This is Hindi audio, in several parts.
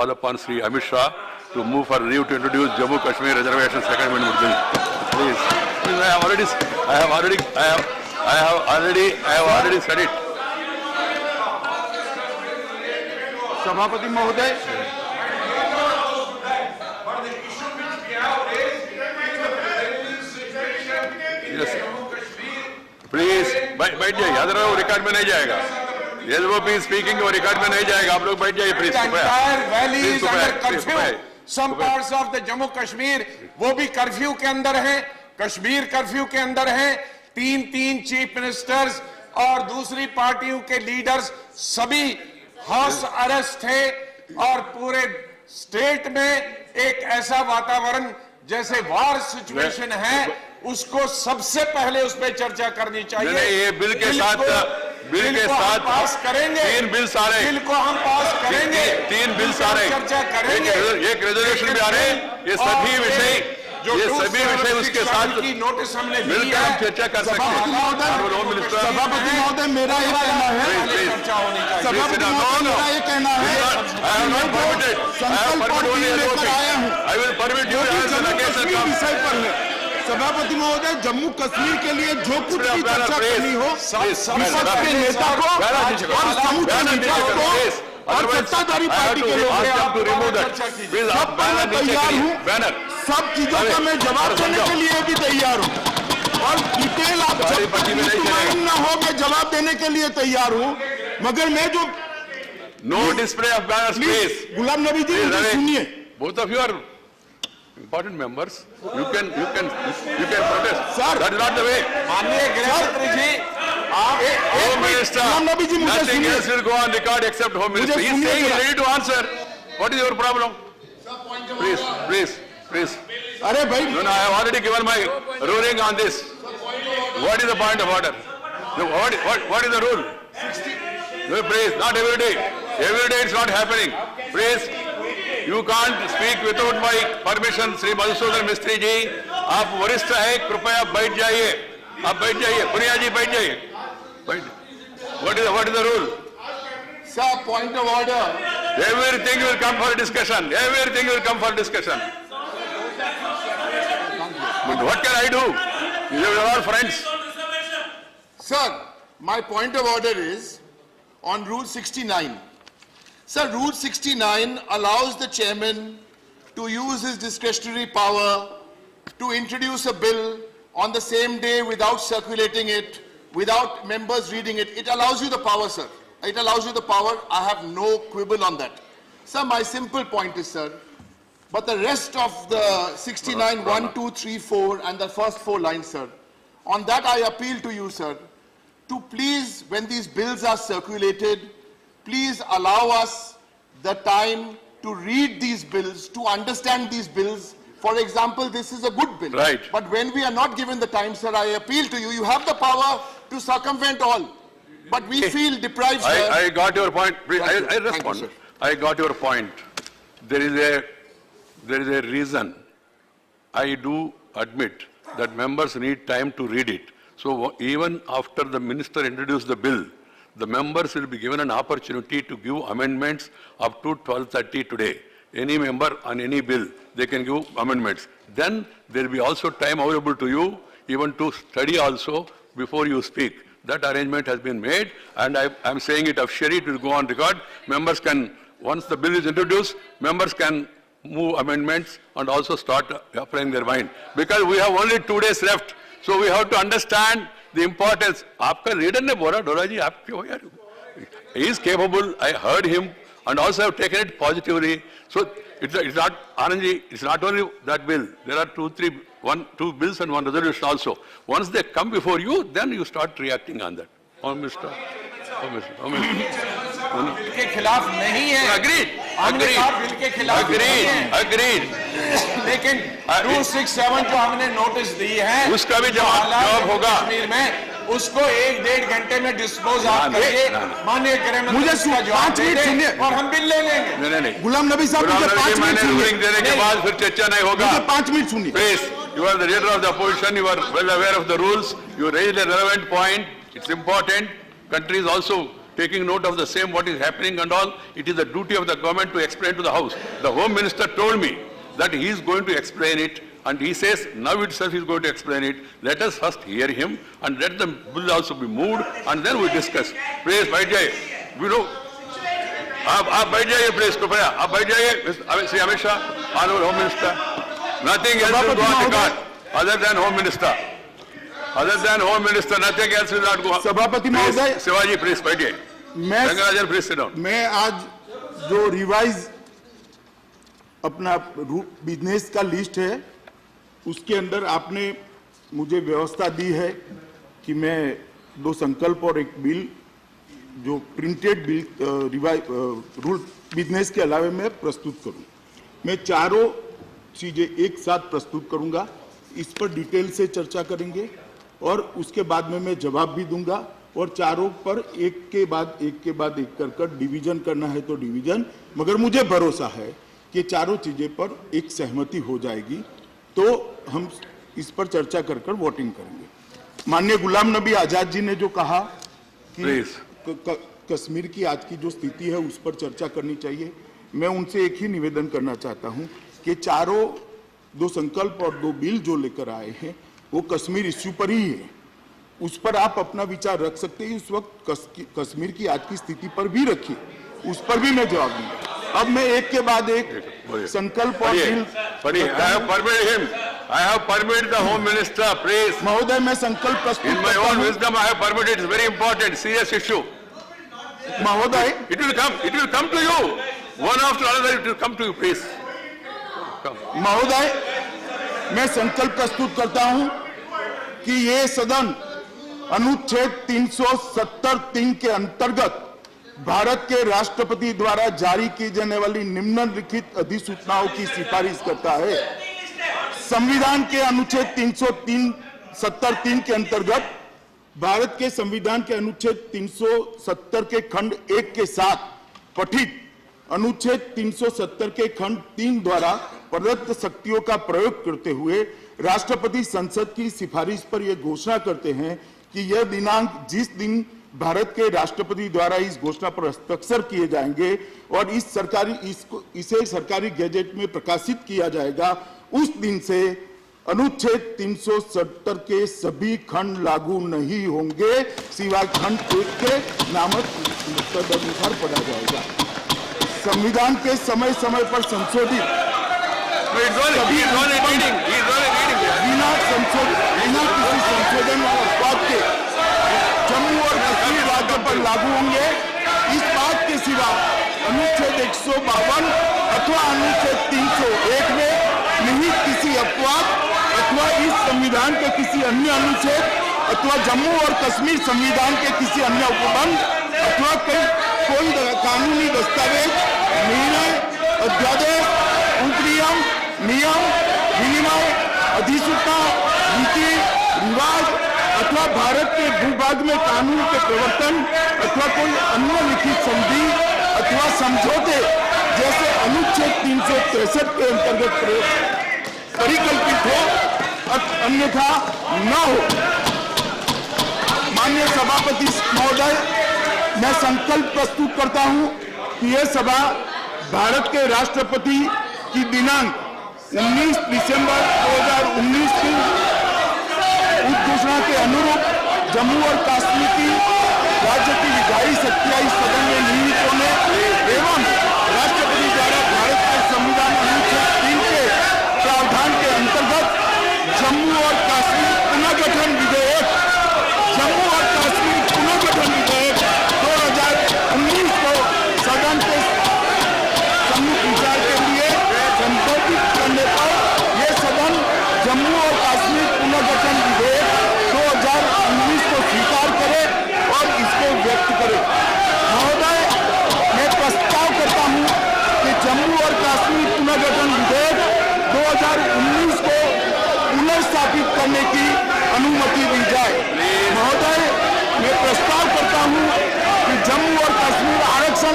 call upon Sri Amit Shah to move for review to introduce Jammu Kashmir Reservation Second Amendment Bill. Please. I have already said it. सभापति महोदय, प्लीज बैठ जाइए, अदरवाइज रिकॉर्ड में नहीं जाएगा। एलओपी स्पीकिंग और रिकॉर्ड में नहीं जाएगा, आप लोग बैठ जाइए please. Some parts of the Jammu Kashmir वो भी कर्फ्यू के अंदर हैं, कश्मीर कर्फ्यू के अंदर हैं। तीन चीफ मिनिस्टर्स और दूसरी पार्टियों के लीडर्स सभी हाउस अरेस्ट थे और पूरे स्टेट में एक ऐसा वातावरण जैसे वार सिचुएशन है, उसको सबसे पहले उस पर चर्चा करनी चाहिए। ये बिल के साथ पास करेंगे, 3 बिल्स आ रहे हैं, बिल को हम पास करेंगे, 3 बिल्स आ रहे हैं, चर्चा करेंगे, एक रेजोल्यूशन भी आ रहे हैं। ये सभी विषय उसके साथ की नोटिस हमने मिलकर हम चर्चा कर सकते हैं। सभापति महोदय, मेरा ये कहना है, चर्चा होनी चाहिए। सभापति महोदय, मेरा ये कहना है, संकल्प और बिल लेकर आया हूँ, विषय पर है। सभापति महोदय, जम्मू कश्मीर के लिए जो कुछ भी चर्चा करनी हो, विपक्ष के नेता को और समूचे विपक्ष को और सत्ताधारी पार्टी के लोग सब पर मैं तैयार हूँ। सब चीजों का मैं जवाब देने के लिए भी तैयार हूँ और डिटेल आप न हो, मैं जवाब देने के लिए तैयार हूँ। मगर मैं जो no display of banners please. Ghulam Nabi ji, सुनिए, both of you are important members. You can protest. Sir, that is not the way. माननीय गृहमंत्री जी, आप Home Minister, गुलाम नबी जी, मुझे nothing सुनिए, else will go on record except Home Minister. He is saying he is ready to answer. What is your problem? Please. अरे भाई, No, I have already given my ruling on this. What is the point of order? No, what is the rule? No, please, not every day. Every day it's not happening. Please, you can't speak without my permission. Shri Madhusudan मिस्त्री जी, आप वरिष्ठ हैं, कृपया बैठ जाइए। आप बैठ जाइए, पुनिया जी बैठ जाइए। What is the rule? sir, point of order. Everything will come for discussion. Everything will come for discussion. But what can I do? You are all friends. Sir, my point of order is on Rule 69. Sir, Rule 69 allows the chairman to use his discretionary power to introduce a bill on the same day without circulating it, without members reading it. It allows you the power, sir. It allows you the power. I have no quibble on that. Sir, my simple point is, sir, but the rest of the 69, 1, 2, 3, 4 and the first 4 lines, sir, on that I appeal to you, sir, to please, when these bills are circulated, please allow us the time to read these bills, to understand these bills. For example, this is a good bill. Right. But when we are not given the time, sir, I appeal to you. You have the power to circumvent all. But we feel deprived, sir. I got your point. Please, I Thank you, respond. sir. I got your point. There is a reason. I do admit that members need time to read it. So even after the minister introduced the bill, the members will be given an opportunity to give amendments up to 12:30 today. Any member on any bill, they can give amendments. Then there will be also time available to you, even to study also before you speak. That arrangement has been made, and I am saying it officially, it will go on record. Members can, once the bill is introduced, members can move amendments and also start applying their mind. Because we have only 2 days left, so we have to understand the importance. आपका लीडर ने बोला, डोला जी आप क्यों यार? He is capable. I heard him, and also have taken it positively. So it's not Anandji. It's not only that bill. There are 2 bills and 1 resolution also. Once they come before you, then you start reacting on that. Home Minister. के खिलाफ नहीं है। Agreed. हमने कहा बिल के खिलाफ नहीं है। Agreed. लेकिन 267 जो हमने नोटिस दी है, उसका भी जवाब होगा। कश्मीर में उसको 1-1.5 घंटे में डिस्पोज ऑफ करके माननीय गृहमंत्री का जवाब दे दें और हम बिल ले लेंगे। नहीं। गुलाम नबी साहब, मुझे 5 मिनट रूलिंग देने के बाद फिर चर्चा नहीं होगा। 5 मिनट सुनिए। Please, you are the leader of the opposition. You are well aware of the rules. You raised a relevant point. It's important. Country is also taking note of the same what is happening and all. It is the duty of the government to explain to the House. The Home Minister told me that he is going to explain it, and he says now itself he is going to explain it. Let us first hear him and let the bill also be moved, and then we discuss. Please, बैठ जाइए. We know. आप बैठ जाइए प्लीज कृपया. आप बैठ जाइए. Shri Amit Shah, Honorable Home Minister. Nothing else will go on record other than Home Minister. Other than Home Minister, nothing else will not go on. सभापति महोदय, शिवाजी प्लीज बैठिए. Rangarajan please sit down. मैं आज जो रिवाइज अपना बिजनेस का लिस्ट है उसके अंदर आपने मुझे व्यवस्था दी है कि मैं 2 संकल्प और 1 बिल जो प्रिंटेड बिल रूल बिजनेस के अलावे मैं प्रस्तुत करूं. मैं चारों चीजें एक साथ प्रस्तुत करूंगा. इस पर डिटेल से चर्चा करेंगे और उसके बाद में मैं जवाब भी दूंगा और चारों पर एक के बाद एक कर डिवीजन करना है तो डिवीजन. मगर मुझे भरोसा है कि चारों चीजें पर एक सहमति हो जाएगी तो हम इस पर चर्चा कर वोटिंग करेंगे. माननीय गुलाम नबी आजाद जी ने जो कहा कि कश्मीर की आज की जो स्थिति है उस पर चर्चा करनी चाहिए, मैं उनसे एक ही निवेदन करना चाहता हूं कि चारों 2 संकल्प और 2 बिल जो लेकर आए हैं वो कश्मीर इश्यू पर ही है. उस पर आप अपना विचार रख सकते हैं. उस वक्त कश्मीर की आज की स्थिति पर भी रखिए, उस पर भी मैं जवाब दूंगा. अब मैं एक के बाद एक संकल्प और bill. I have permitted the Home Minister, please. महोदय, मैं संकल्प प्रस्तुत In my own wisdom, I have permitted. It's very important, serious issue. महोदय, It will come to you. One after another, it will come to you, please. Come. महोदय, मैं संकल्प प्रस्तुत करता हूं कि ये सदन अनुच्छेद 370(3) के अंतर्गत भारत के राष्ट्रपति द्वारा जारी की जाने वाली निम्नलिखित अधिसूचनाओं की सिफारिश करता है. संविधान के अनुच्छेद 370(3) के अंतर्गत भारत के संविधान के अनुच्छेद 370 के खंड 1 के साथ पठित अनुच्छेद 370 के खंड 3 द्वारा प्रदत्त शक्तियों का प्रयोग करते हुए राष्ट्रपति संसद की सिफारिश पर यह घोषणा करते हैं कि यह दिनांक जिस दिन भारत के राष्ट्रपति द्वारा इस घोषणा पर हस्ताक्षर किए जाएंगे और इसे सरकारी गैजेट में प्रकाशित किया जाएगा, उस दिन से अनुच्छेद 370 के सभी खंड लागू नहीं होंगे सिवाय खंड 1 के नामक तदनुसार पढ़ा जाएगा. संविधान के समय समय पर संशोधित बिना किसी संशोधन और अपवाद के जम्मू और कश्मीर राज्य पर लागू होंगे. इस बात के सिवा अनुच्छेद 152 अथवा अनुच्छेद 301 में निहित किसी अपवाद अथवा इस संविधान के किसी अन्य अनुच्छेद अथवा जम्मू और कश्मीर संविधान के किसी अन्य उपबंध अथवा कोई कानूनी दस्तावेज, निर्णय, अध्यादेश, उपनियम, नियम, विनिमय, अधिसूचना, नीति, रिवाज अथवा भारत के भूभाग में कानून के प्रवर्तन अथवा कोई अन्य लिखित संधि अथवा समझौते जैसे अनुच्छेद 363 के अंतर्गत परिकल्पित हो अन्यथा न हो. माननीय सभापति महोदय, मैं संकल्प प्रस्तुत करता हूं कि यह सभा भारत के राष्ट्रपति की दिनांक 19 दिसंबर 2019 की उद्घोषणा के अनुरूप जम्मू और कश्मीर की राज्य की विधायी शक्तियां इस सदन में निहित होने एवं राष्ट्रपति द्वारा भारत के संविधान अनुच्छेद 3 के प्रावधान के अंतर्गत जम्मू और कश्मीर पुनर्गठन विधेयक 2019 को सदन के सम्मुख विचार के लिए संबोधित करने पर यह सदन जम्मू और कश्मीर पुनर्गठन विधेयक 2019 को स्वीकार करे और इसको व्यक्त करे. महोदय, मैं प्रस्ताव करता हूं कि जम्मू और कश्मीर पुनर्गठन विधेयक 2019 को पुनर्स्थापित करने की अनुमति दी जाए. महोदय, मैं प्रस्ताव करता हूं कि जम्मू और कश्मीर आरक्षण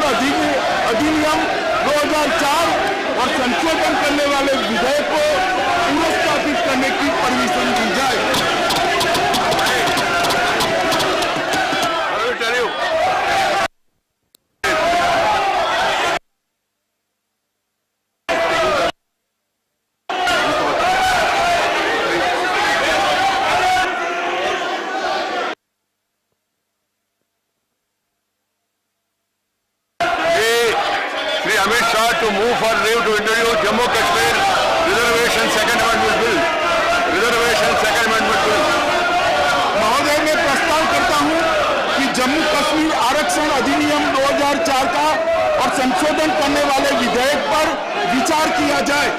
अधिनियम 2004 और संशोधन करने वाले विधेयक को पुनर्स्थापित करने की परमिशन दी जाए. to move for leave to introduce Jammu Kashmir Reservation Second Amendment Bill. Reservation Second Amendment Bill. महोदय, मैं प्रस्ताव करता हूं कि जम्मू कश्मीर आरक्षण अधिनियम 2004 का और संशोधन करने वाले विधेयक पर विचार किया जाए।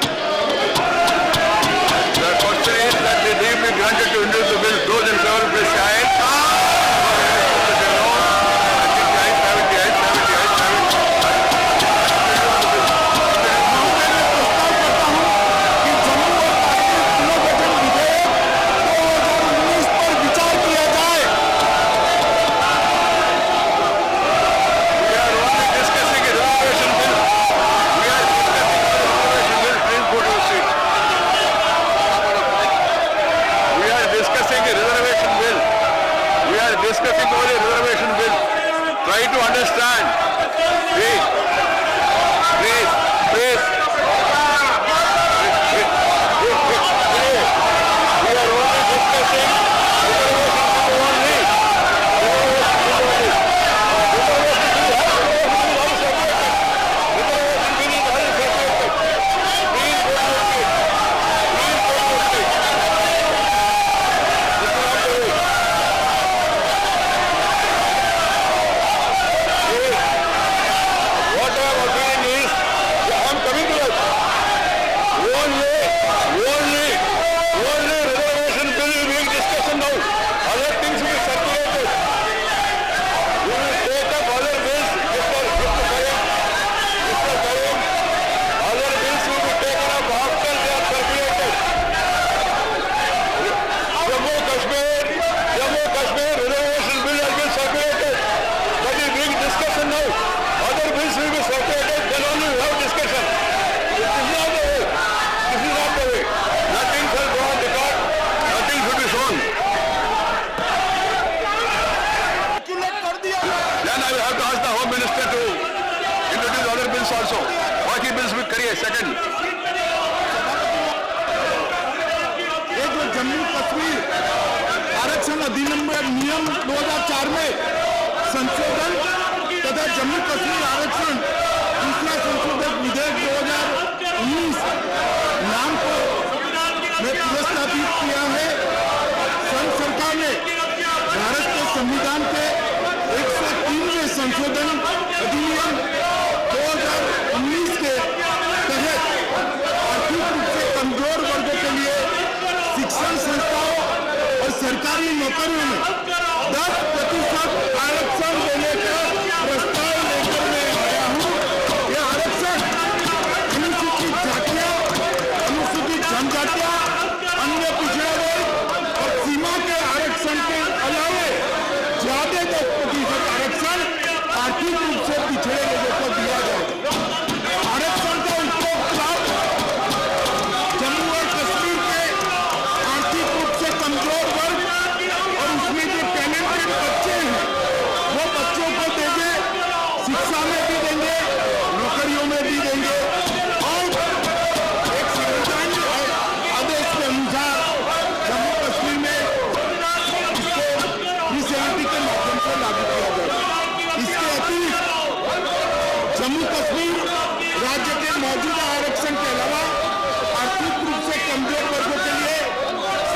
The question is that the leave be granted to introduce the bill. Those in favor, please say aye. Discussing only reservation bill. Try to understand. Please. Please. Please. We are only discussing reservation bill only. Also, बाकी बिल्स भी करिए सेकंड। ये जो जम्मू कश्मीर आरक्षण अधिनियम 2004 में संशोधन तथा जम्मू कश्मीर आरक्षण दूसरा संशोधित विधेयक 2019 नाम को में पुरस्कृत किया है। संघ सरकार ने भारत के संविधान के 103वें संशोधन अधिनियम 2019 के तहत आर्थिक रूप से कमजोर वर्गों के लिए शिक्षण संस्थाओं और सरकारी नौकरियों में 10% आरक्षण देने का प्रस्ताव लेकर मैं आया हूँ। यह आरक्षण अनुसूचित जातियां, अनुसूचित जनजातियां, अन्य पिछड़ा वर्ग और सीमा के आरक्षण के अलावा ज्यादा 10% आरक्षण आर्थिक रूप से पिछड़े लोगों को दिया जाएगा। आरक्षण का उपयोग लाभ जम्मू और कश्मीर के आर्थिक रूप से कमजोर वर्ग और उसमें जो टैलेंटेड बच्चे हैं वो बच्चों को देंगे, शिक्षा में भी देंगे, नौकरियों में भी देंगे और एक संवैधानिक आदेश के अनुसार जम्मू कश्मीर में इसको 370 के माध्यम से लागू किया जाएगा। इसके अतिरिक्त जम्मू कश्मीर राज्य के मौजूदा आरक्षण के अलावा आर्थिक रूप से कमजोर वर्गों के लिए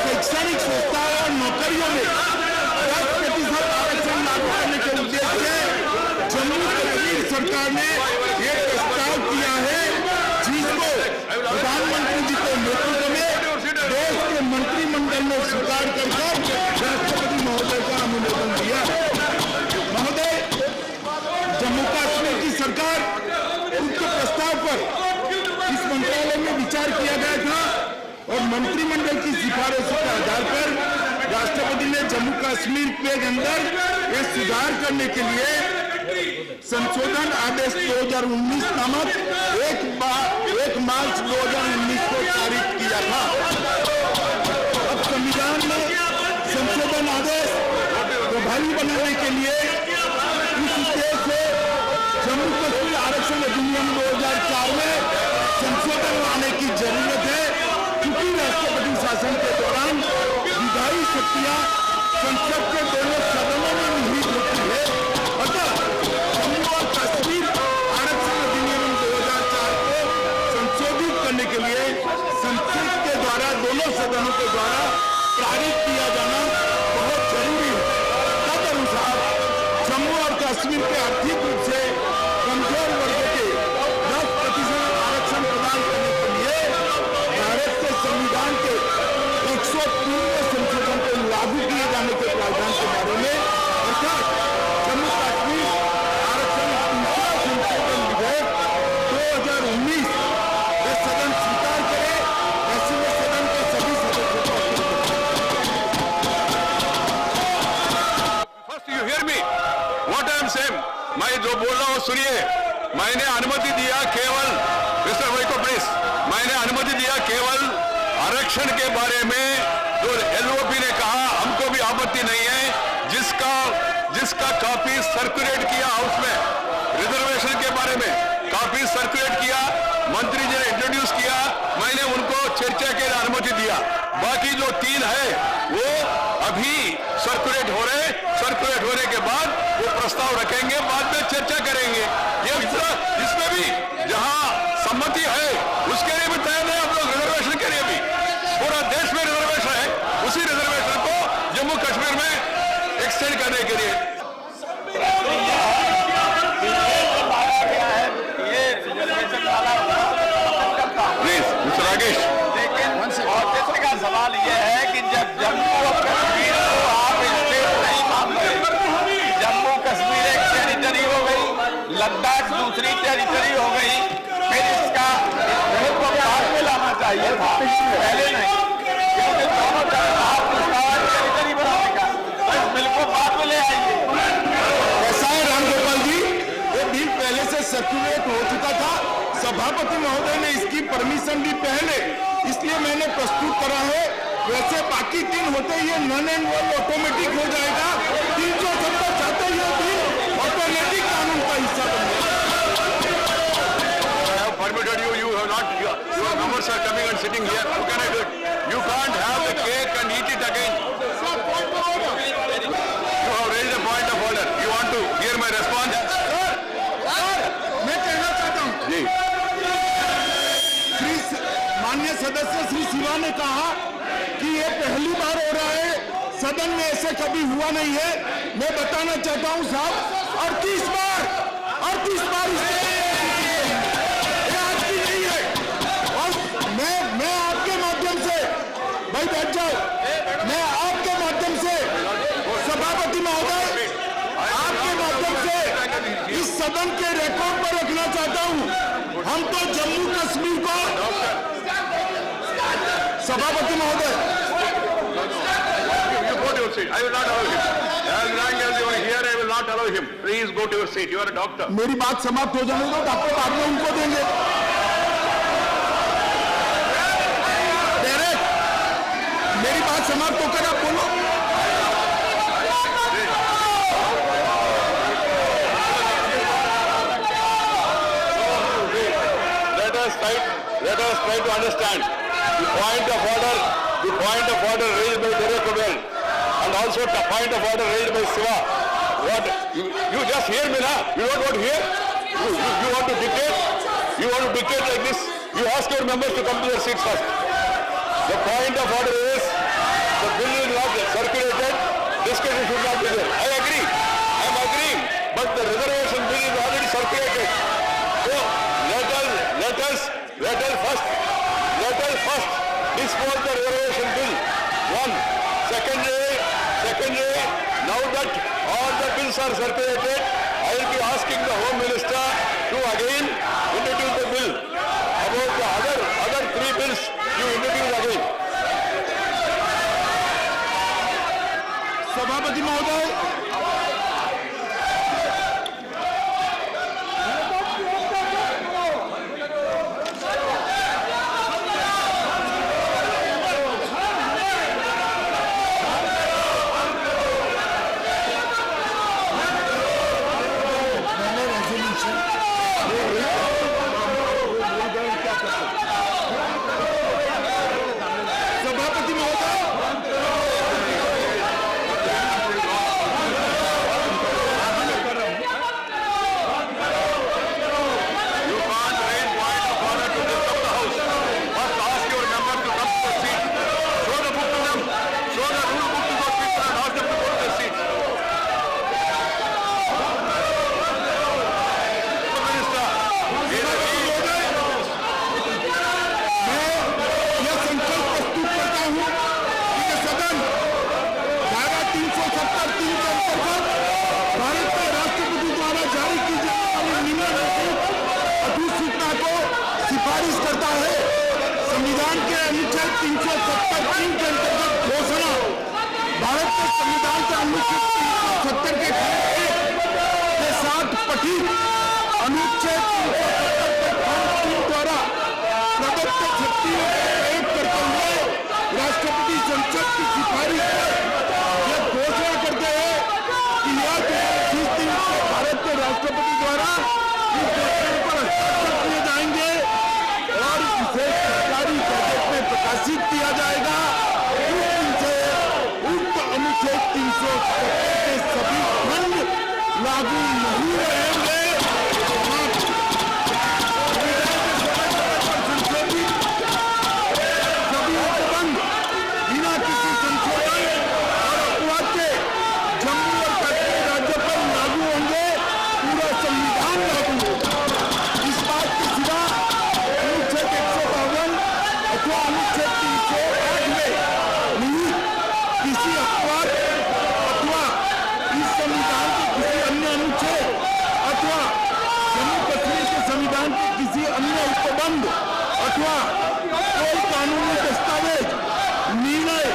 शैक्षणिक संस्थाओं और नौकरियों में 10% आरक्षण लागू करने के उद्देश्य से जम्मू कश्मीर सरकार ने एक प्रस्ताव किया है, जिसको प्रधानमंत्री जी के नेतृत्व में देश के मंत्रिमंडल ने स्वीकार कर राष्ट्रपति महोदय का अनुमोदन दिया। महोदय, जम्मू कश्मीर की सरकार उक्त प्रस्ताव पर इस मंत्रालय में विचार किया गया था और मंत्रिमंडल की सिफारिशों के आधार पर राष्ट्रपति ने जम्मू कश्मीर के अंदर ये सुधार करने के लिए संशोधन आदेश 2019 नामक 1 मार्च 2019 को पारित किया था। अब संविधान में संशोधन आदेश प्रभावी बनाने के लिए इस उद्देश्य से जम्मू कश्मीर आरक्षण अधिनियम 2004 में संशोधन लाने की जरूरत है, क्योंकि राष्ट्रपति शासन के दौरान विधायी शक्तियां संसद के दोनों सदनों में निहित होती है। अतः जम्मू और कश्मीर आरक्षण अधिनियम 2004 सुनिए, मैंने अनुमति दिया केवल, मिस्टर वाइको प्लीज, मैंने अनुमति दिया केवल आरक्षण के बारे में जो एलओपी ने कहा, हमको भी आपत्ति नहीं है, जिसका कॉपी सर्कुलेट किया हाउस में, रिजर्वेशन के बारे में कॉपी सर्कुलेट किया, मंत्री जी ने इंट्रोड्यूस किया, मैंने उनको चर्चा के लिए अनुमति दिया। बाकी जो 3 है वो अभी सर्कुलेट हो रहे, सर्कुलेट होने के बाद वो प्रस्ताव रखेंगे, बाद में चर्चा करेंगे। ये इसमें भी जहां सम्मति है उसके लिए भी तैयार है हम लोग, रिजर्वेशन के लिए भी। पूरा देश में रिजर्वेशन है, उसी रिजर्वेशन को जम्मू कश्मीर में एक्सटेंड करने के लिए। Please mister Rakesh. लेकिन ऑब्जेक्शन का सवाल यह है कि जब जम्मू और कश्मीर को आप स्टेट नहीं मान रहे, जम्मू कश्मीर एक टेरिटरी हो गई, लद्दाख दूसरी टेरिटरी हो गई, फिर इसका बिल को बाद में लाना चाहिए था, पहले नहीं, क्योंकि दोनों तरफ आप टेरिटरी बनाने का, इस बिल को बाद में ले आएंगे। ऐसा है रामगोपाल जी, ये बिल पहले से सर्कुलेट हो चुका था, सभापति महोदय ने इसकी परमिशन भी पहले, इसलिए मैंने प्रस्तुत करा है। वैसे बाकी 3 होते ये नॉन एंड वन ऑटोमेटिक हो जाएगा, 370 चाहते ये बिल ऑटोमेटिक कानून का हिस्सा बन जाएगा। I have permitted you, you have not, your members are coming and sitting here, how can I do it? You can't have the cake and eat it again. You have raised a point of order, you want to hear my response? मैं कहना चाहता हूँ, जी, माननीय सदस्य श्री शिवा ने कहा कि ये पहली बार हो रहा है, सदन में ऐसे कभी हुआ नहीं है। मैं बताना चाहता हूं साहब, 38 बार ये आज की नहीं है। और मैं आपके माध्यम से, भाई बैठ जाओ, मैं आपके माध्यम से सभापति महोदय, आपके माध्यम से इस सदन के रिकॉर्ड पर रखना चाहता हूं, हम तो जम्मू कश्मीर को, सभापति महोदय, you go to your seat, I will not allow him. As long as you are here, I will not allow him. Please go to your seat, you are a doctor. मेरी बात समाप्त हो जाने दो, डॉक्टर बाद में उनको देंगे। डायरेक्ट मेरी बात समाप्त होकर आप बोलो। Let us try to understand the point of order raised by Derek O'Brien and also the point of order raised by Siva. What you just hear me now? You don't want to hear? You want to dictate? You want to dictate like this? You ask your members to come to their seats first. The point of order is the bill is not circulated. Discussion should not be there. I agree. I am agreeing. But the reservation bill is already circulated. So let us first dispose the reservation bill. One. Secondly, now that all the bills are circulated, I will be asking the Home Minister to again introduce the bill. About the other 3 bills, you introduce again. सभापति महोदय, सभापति महोदय, You can't raise point of order to disturb the House. First ask your member to come to the seat. Show the book to them. Show the rule book to those people and ask them to go to their seats. Minister, मैं यह संकल्प प्रस्तुत करता हूं कि सदन धारा 370(3) के अंतर्गत भारत के राष्ट्रपति द्वारा जारी की जाने वाली निम्न अधिसूचना को सिफारिश करता है। संविधान के अनुच्छेद 370(3) के अंतर्गत घोषणा भारत के संविधान के अनुच्छेद 370 के साथ पठित अनुच्छेद 370 द्वारा प्रदत्त शक्तियों का प्रयोग करते हुए राष्ट्रपति संसद की सिफारिश पर यह घोषणा करते हैं कि यह 30 दिन से भारत के राष्ट्रपति द्वारा इस घोषणा पर हस्ताक्षर किए जाएंगे और इसे सरकारी गजट में प्रकाशित किया जाएगा। उस दिन से उक्त अनुच्छेद 370 के सभी खंड लागू नहीं रहेंगे। सभी उपबंध बिना किसी संशोधन और अपवाद के जम्मू और कश्मीर राज्य पर लागू होंगे। पूरा संविधान लागू होगा। इस बात के सिवा अनुच्छेद 152 अथवा अनुच्छेद 308 में निहित किसी अपवाद अथवा इस संविधान के किसी अन्य अनुच्छेद अथवा जम्मू कश्मीर के संविधान के किसी अन्य उपबंध अथवा कोई कानूनी दस्तावेज, निर्णय,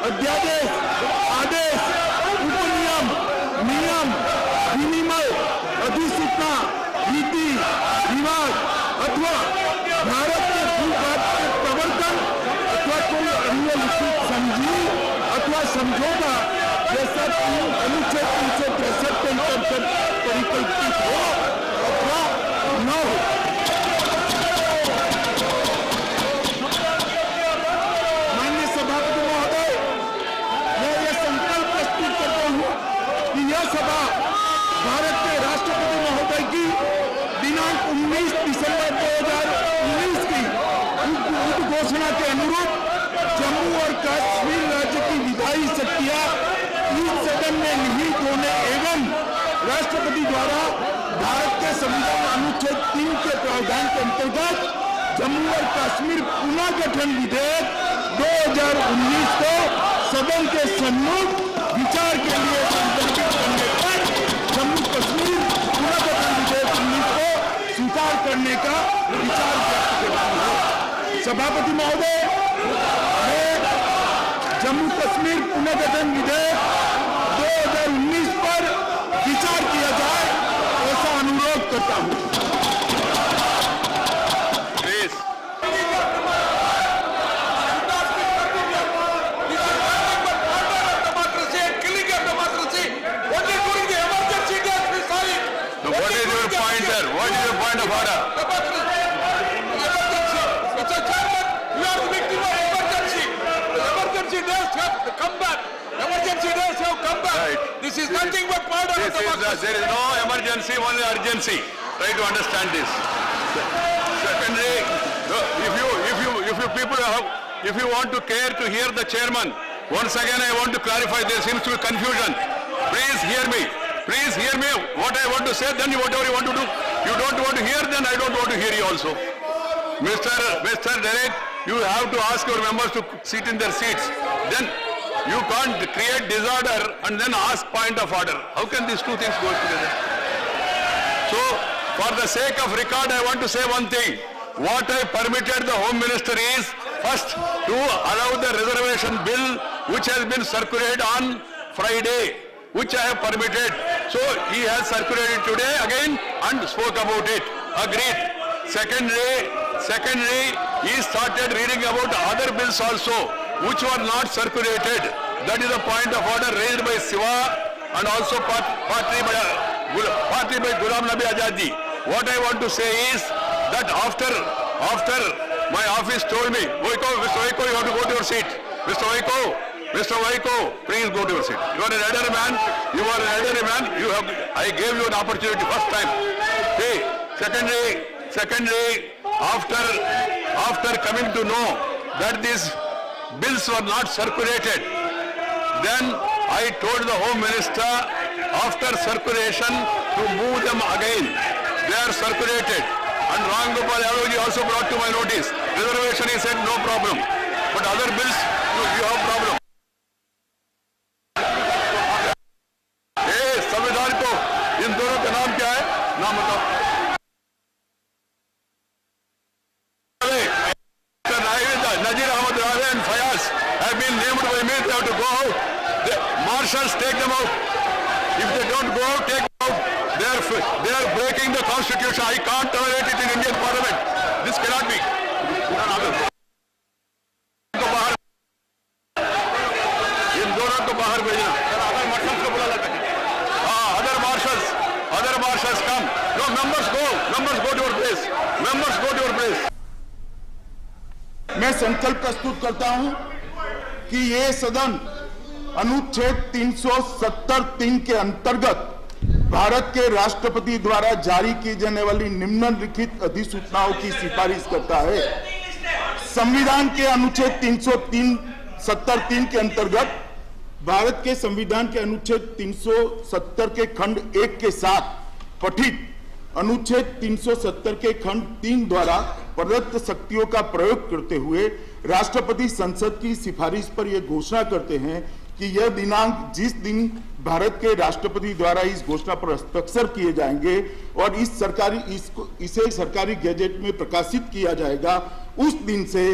अध्यादेश, आदेश, उपनियम, नियम, विनिमय, अधिसूचना, नीति, रिवाज अथवा भारत के भूभाग के प्रवर्तन अथवा कोई अन्य लिखित संधि अथवा समझौता जैसा अनुच्छेद 363 के अंतर्गत परिकल्पित हो अथवा न हो। माननीय सभापति महोदय, मैं यह संकल्प प्रस्तुत करता हूँ कि यह सभा भारत के राष्ट्रपति महोदय की दिनांक 19 दिसंबर 2019 की उद्घोषणा के अनुरूप जम्मू और कश्मीर राज्य की विधायी शक्तियां इस सदन में निहित होने एवं राष्ट्रपति द्वारा भारत के संविधान अनुच्छेद 3 के प्रावधान के अंतर्गत जम्मू और कश्मीर पुनर्गठन विधेयक 2019 को सदन के सम्मुख विचार के लिए संदर्भित करने पर जम्मू कश्मीर पुनर्गठन विधेयक 19 को स्वीकार करने का विचार व्यक्त करता हूं। सभापति महोदय, मैं जम्मू कश्मीर पुनर्गठन विधेयक 2019 पर विचार किया जाए ऐसा अनुरोध करता हूं। Please. Now, what is your point there? What is your point of order? Mr. Chairman, you are the victim of emergency. The emergency days have come back. Emergency days have come back. Right. This is nothing but part of There democracy. is no emergency, only urgency. Try to understand this. Secondly, if you want to care to hear the chairman, once again I want to clarify, there seems to be confusion. Please hear me. Please hear me. What I want to say, then whatever you want to do. You don't want to hear, then I don't want to hear you also. Mr. Derek, you have to ask your members to sit in their seats. Then you can't create disorder and then ask point of order. How can these two things go together? So, for the sake of record, I want to say one thing. What I permitted the Home Minister is, first, to allow the reservation bill which has been circulated on Friday, which I have permitted. So, he has circulated today again and spoke about it. Agreed. Secondly, he started reading about other bills also, which were not circulated. That is a point of order raised by Siva and also partly by Ghulam Nabi Azadi. What I want to say is that after my office told me, Mr. Vaiko, you have to go to your seat. Mr. Vaiko, please go to your seat. You are an elderly man. I gave you an opportunity first time. Hey, secondly, after coming to know that these bills were not circulated, then I told the Home Minister after circulation to move them again. They are circulated. And Ram Gopal Yadav also brought to my notice. Reservation, he said no problem. But other bills, you have problem. संविधान को इन दोनों का नाम क्या है? नाम बताओ. Nazir Ahmad Rane and Fayaz have been named by me. They have to go out. The marshals take them out. If they don't go out, take them out. They are they are breaking the constitution. I can't tolerate it in Indian Parliament. This cannot be. इन दोनों को बाहर भेजना. अदर मार्शल्स को बुला लेते हैं. Other marshals come. No, members go to your place. Members go to your place. मैं संकल्प प्रस्तुत करता हूं कि ये सदन अनुच्छेद 370(3) के अंतर्गत भारत के राष्ट्रपति द्वारा जारी की जाने वाली निम्नलिखित अधिसूचनाओं की सिफारिश करता है. संविधान के अनुच्छेद 370(3) के अंतर्गत भारत के संविधान के अनुच्छेद 370 के खंड 1 के साथ पठित अनुच्छेद 370 के खंड 3 द्वारा प्रदत्त शक्तियों का प्रयोग करते हुए राष्ट्रपति संसद की सिफारिश पर यह घोषणा करते हैं कि यह दिनांक जिस दिन भारत के राष्ट्रपति द्वारा इस घोषणा पर हस्ताक्षर किए जाएंगे और इसे सरकारी गैजेट में प्रकाशित किया जाएगा, उस दिन से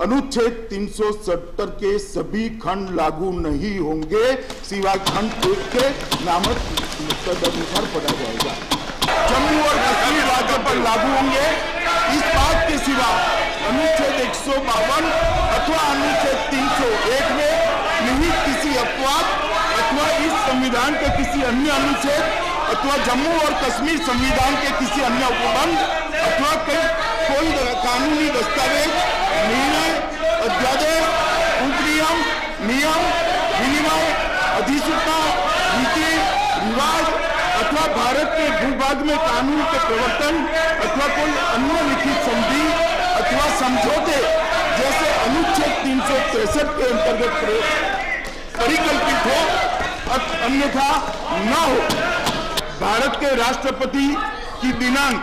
अनुच्छेद 370 के सभी खंड लागू नहीं होंगे, सिवाय खंड 1 के नामक अनुसार पढ़ा जाएगा. जम्मू और कश्मीर राज्य पर लागू होंगे. इस बात के सिवा अनुच्छेद 152 अथवा अनुच्छेद 301 में निहित किसी अपवाद अथवा इस संविधान के किसी अन्य अनुच्छेद अथवा जम्मू और कश्मीर संविधान के किसी अन्य उपबंध अथवा कोई कानूनी दस्तावेज, निर्णय, अध्यादेश, उपनियम, नियम, विनिमय, अधिसूचना, नीति, रिवाज अथवा भारत के भूभाग में कानून के प्रवर्तन अथवा कोई अन्य लिखित संधि अथवा समझौते जैसे अनुच्छेद 363 के अंतर्गत परिकल्पित हो, अन्यथा न हो. भारत के राष्ट्रपति की दिनांक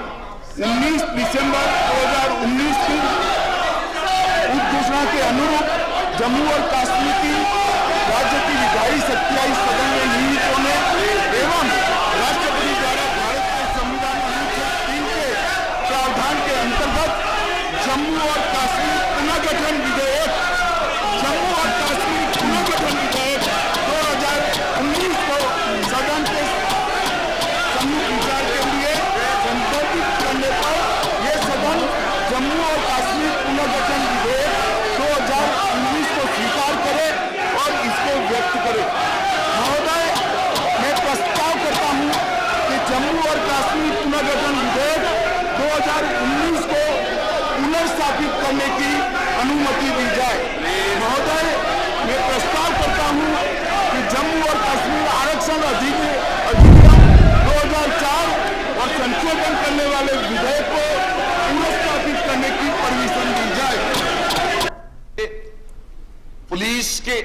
19 दिसंबर 2019 की उद्घोषणा के अनुरूप जम्मू और कश्मीर की राज्य की विधायी शक्तियां इस सदन में निहित होने एवं राष्ट्रपति द्वारा भारत के संविधान अनुच्छेद 3 के प्रावधान के अंतर्गत जम्मू और कश्मीर पुनर्गठन विधेयक 2019 को सदन के सम्मुख विचार के लिए संदर्भित करने पर यह सदन जम्मू और कश्मीर पुनर्गठन विधेयक 2019 को स्वीकार करे और इसको व्यक्त करे. महोदय, मैं प्रस्ताव करता हूं कि जम्मू और कश्मीर पुनर्गठन विधेयक 2019 को पुनर्स्थापित करने की अनुमति दी जाए. महोदय, मैं प्रस्ताव करता हूं कि जम्मू और कश्मीर आरक्षण अधिनियम 2004 और संशोधन करने वाले विधेयक को पुनर्स्थापित करने की परमिशन दी जाए. पुलिस के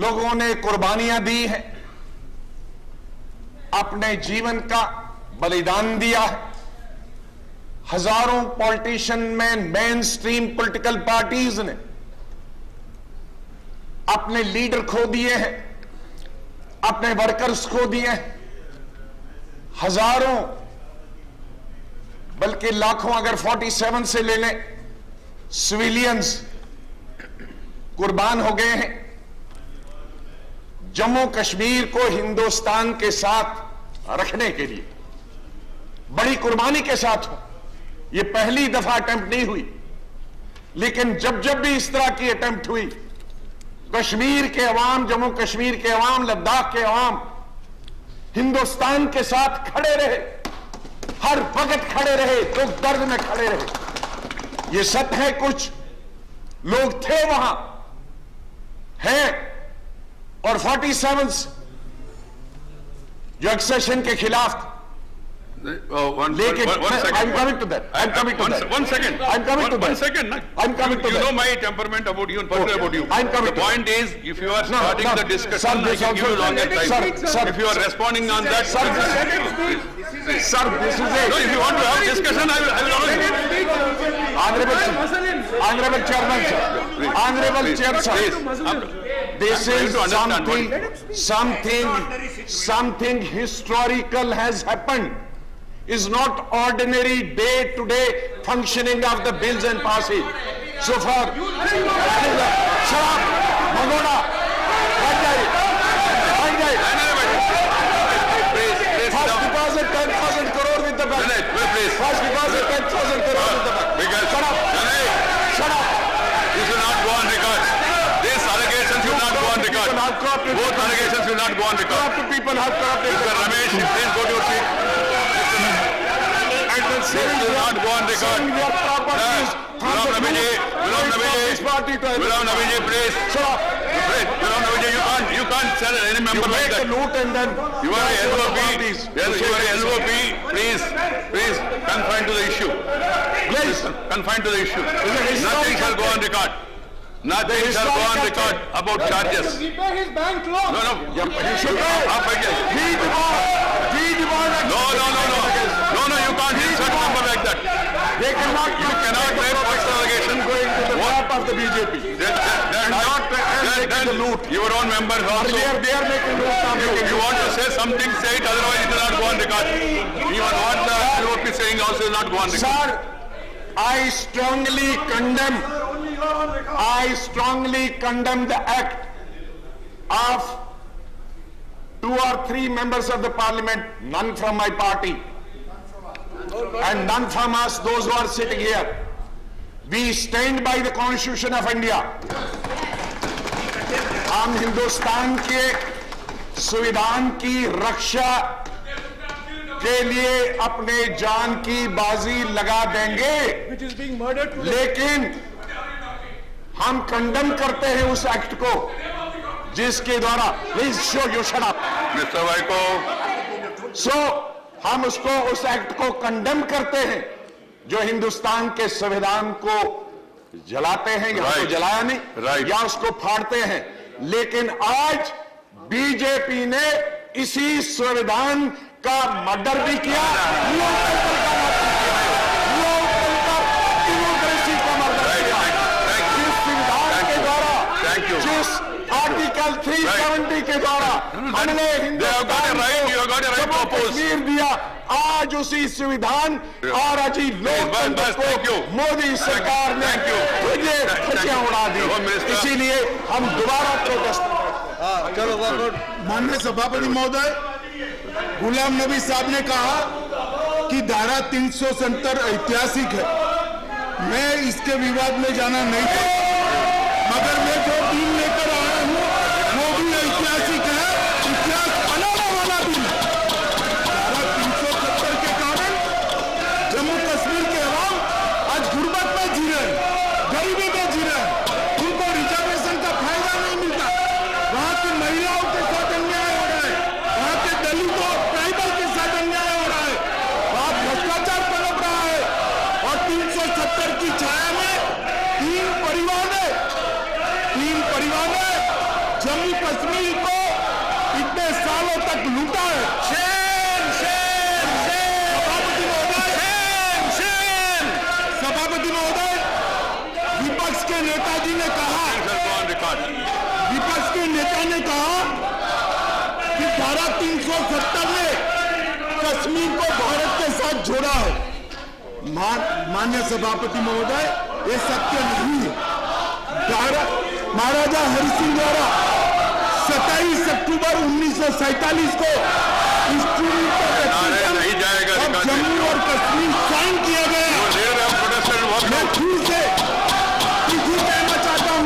लोगों ने कुर्बानियां दी हैं, अपने जीवन का बलिदान दिया है. हजारों पॉलिटिशियन में मेन स्ट्रीम पॉलिटिकल पार्टीज ने अपने लीडर खो दिए हैं, अपने वर्कर्स खो दिए हैं. हजारों बल्कि लाखों, अगर 47 से ले लें, सिविलियंस कुर्बान हो गए हैं. जम्मू कश्मीर को हिंदुस्तान के साथ रखने के लिए बड़ी कुर्बानी के साथ हो. यह पहली दफा अटेम्प्ट नहीं हुई, लेकिन जब जब भी इस तरह की अटेम्प्ट हुई, कश्मीर के अवाम, जम्मू कश्मीर के अवाम, लद्दाख के अवाम हिंदुस्तान के साथ खड़े रहे, हर वक्त खड़े रहे, दुख दर्द में खड़े रहे. ये सत्य है, कुछ लोग थे वहां हैं और 47 जो एक्सेशन के खिलाफ लेकिन I'm coming to that. I'm coming to that. One second. I'm coming to that. One second. I'm coming to You that. know my temperament about you and personal about you. I'm coming The to point is, if you are No, starting no, the discussion, sir, I this can give you also- longer time. Sir, If you are responding on that, Sir, please. Sir, this is No, if a you want to have discussion, I will allow you. honorable chairman, sir. Honorable chair, sir. Please. This I'm is trying to understand something historical has happened. Is not ordinary day-to-day functioning of the bills and passage. So far, shut up, Magoda, first because First, because of 10,000 crore in the bank. Because, Shut up. Shut up. this will not go on record. These allegations will not go on record. People have corrupted. Both allegations will not go on record. Corrupted people have corrupted. Mr. Ramesh, please go to your seat. And then This will not go on record. selling their properties. Gulam Nabi ji, please. Shut up. Please, Gulam Nabi ji, you can't sell any You member like make a that. loot and then You are a LOP. parties. Yes, you are a LOP. Please confine to the issue. Please confine to the issue. Nothing shall go on record. Nothing shall go on record about charges. repay his bank loan. No, no. You should pay. आप बैठिए. We demand. No, you can't insert a number like that. They cannot. You cannot make false allegation. Going to the What? top of the BJP. Then making the loot. your own members also. They are making loot. If you want to say something, say it. Otherwise, it will not go on record. Even what the LOP is saying also will not go on record. Sir, I strongly condemn the act of 2 or 3 members of the parliament, none from my party and none from us, those who are sitting here. We stand by the Constitution of India. हम हिंदुस्तान के संविधान की रक्षा के लिए अपने जान की बाजी लगा देंगे, Which is being murdered today. लेकिन हम कंडम करते हैं उस एक्ट को जिसके द्वारा please show you shut up Mr. Vaiko, सो हम उसको उस एक्ट को कंडम करते हैं जो हिंदुस्तान के संविधान को जलाते हैं या Right. तो जलाया नहीं Right. या उसको फाड़ते हैं, लेकिन आज बीजेपी ने इसी संविधान का मर्डर भी किया, लोकतंत्र का मर्डर किया, लोकतंत्र डेमोक्रेसी का मर्डर किया। जिस संविधान के द्वारा, Thank you. जिस आर्टिकल 370 के द्वारा हमने They have got a Hindustan right, you have got a right to Jammu oppose. Kashmir दिया, आज उसी संविधान और अजी लोकतंत्र बस, thank you. को मोदी सरकार ने Thank you. तुझे खुशियां उड़ा दी, Home Minister. इसीलिए हम दोबारा प्रोटेस्ट माननीय सभापति महोदय, गुलाम नबी साहब ने कहा कि धारा 370 ऐतिहासिक है। मैं इसके विवाद में जाना नहीं चाहता, मगर मैं जो बिल लेकर आया हूं वो भी ऐतिहासिक है, इतिहास बनाने वाला बिल है। धारा 370 के कारण जम्मू कश्मीर के अवाम आज गुर्बत में जी रहे हैं, गरीबी में जी रहे हैं, उनको रिजर्वेशन का फायदा नहीं मिलता, वहां की महिलाओं के साथ अन्याय हो रहा है, वहां के दलितों ट्राइबल के साथ अन्याय हो रहा है, वहां भ्रष्टाचार पनप रहा है और 370 की छाया में तीन परिवार ने जम्मू कश्मीर को इतने सालों तक लूटा है। सभापति महोदय, विपक्ष के नेताजी ने कहा, shall go on record. विपक्ष के नेता ने कहा कि धारा 370 ने कश्मीर को भारत के साथ जोड़ा है। माननीय सभापति महोदय, ये सत्य नहीं है। महाराजा हरि सिंह द्वारा 27 अक्टूबर 1947 को नारे नहीं जाएगा और रिकॉर्ड में। जम्मू और कश्मीर साइन किया गया। Leader have protested what मैं now? फिर से कहना चाहता हूं,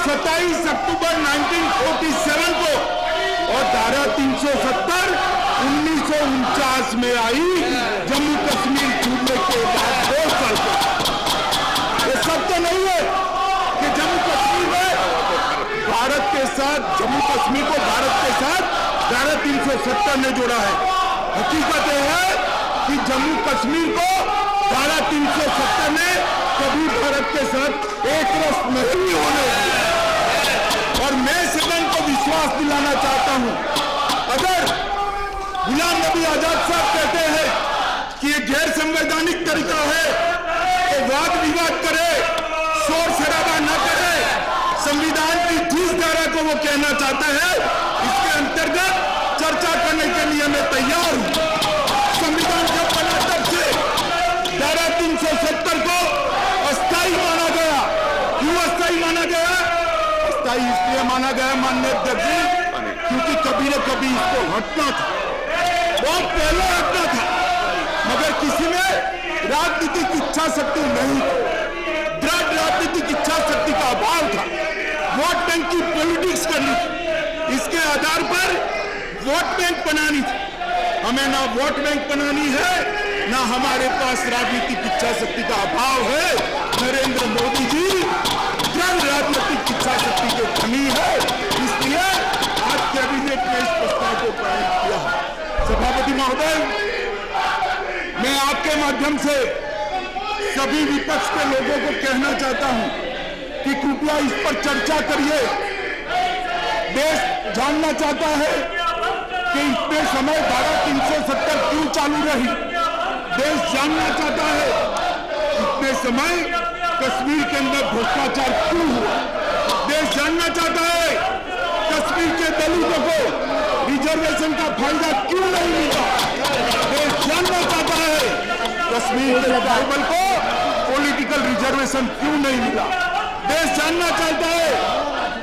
27 अक्टूबर 1947 को और धारा 370 1949 में आई, जम्मू कश्मीर छूटने के बाद 2 साल के। ये सत्य नहीं है कि जम्मू कश्मीर में भारत के साथ, जम्मू कश्मीर को भारत के साथ धारा 370 ने जोड़ा है। हकीकत यह है कि जम्मू कश्मीर को धारा 370 ने कभी भारत के साथ एक रस नहीं होने दिया। और मैं सदन को विश्वास दिलाना चाहता हूं, अगर गुलाम नबी आजाद साहब कहते हैं कि ये गैर संवैधानिक तरीका है तो वाद विवाद करे, शोर शराबा न करे, संविधान की जिस धारा को वो कहना चाहता है इसके अंतर्गत चर्चा करने के लिए मैं तैयार हूं। संविधान जब बना तब से धारा 370 को अस्थायी माना गया। क्यों अस्थायी माना गया? अस्थायी इसलिए माना गया माननीय अध्यक्ष जी, क्योंकि कभी न कभी इसको हटना था, बहुत पहले हटना था। मगर किसी में राजनीतिक इच्छा शक्ति नहीं थी, दृढ़ राजनीतिक इच्छा शक्ति का अभाव था। वोट बैंक की पॉलिटिक्स करनी थी, इसके आधार पर वोट बैंक बनानी थी। हमें ना वोट बैंक बनानी है, ना हमारे पास राजनीतिक इच्छा शक्ति का अभाव है। नरेंद्र मोदी जी दृढ़ राजनीतिक इच्छा शक्ति की कमी है, इसलिए आज कैबिनेट ने इस प्रस्ताव को पारित किया है। सभापति महोदय, मैं आपके माध्यम से सभी विपक्ष के लोगों को कहना चाहता हूं कि कृपया इस पर चर्चा करिए। देश जानना चाहता है कि इतने समय धारा 370 क्यों चालू रही। देश जानना चाहता है इतने समय कश्मीर के अंदर भ्रष्टाचार क्यों हुआ। देश जानना चाहता है कश्मीर के दलितों को रिजर्वेशन का फायदा क्यों नहीं मिला। देश जानना चाहता है कश्मीर के ट्राइबल को पॉलिटिकल रिजर्वेशन क्यों नहीं मिला। देश जानना चाहता है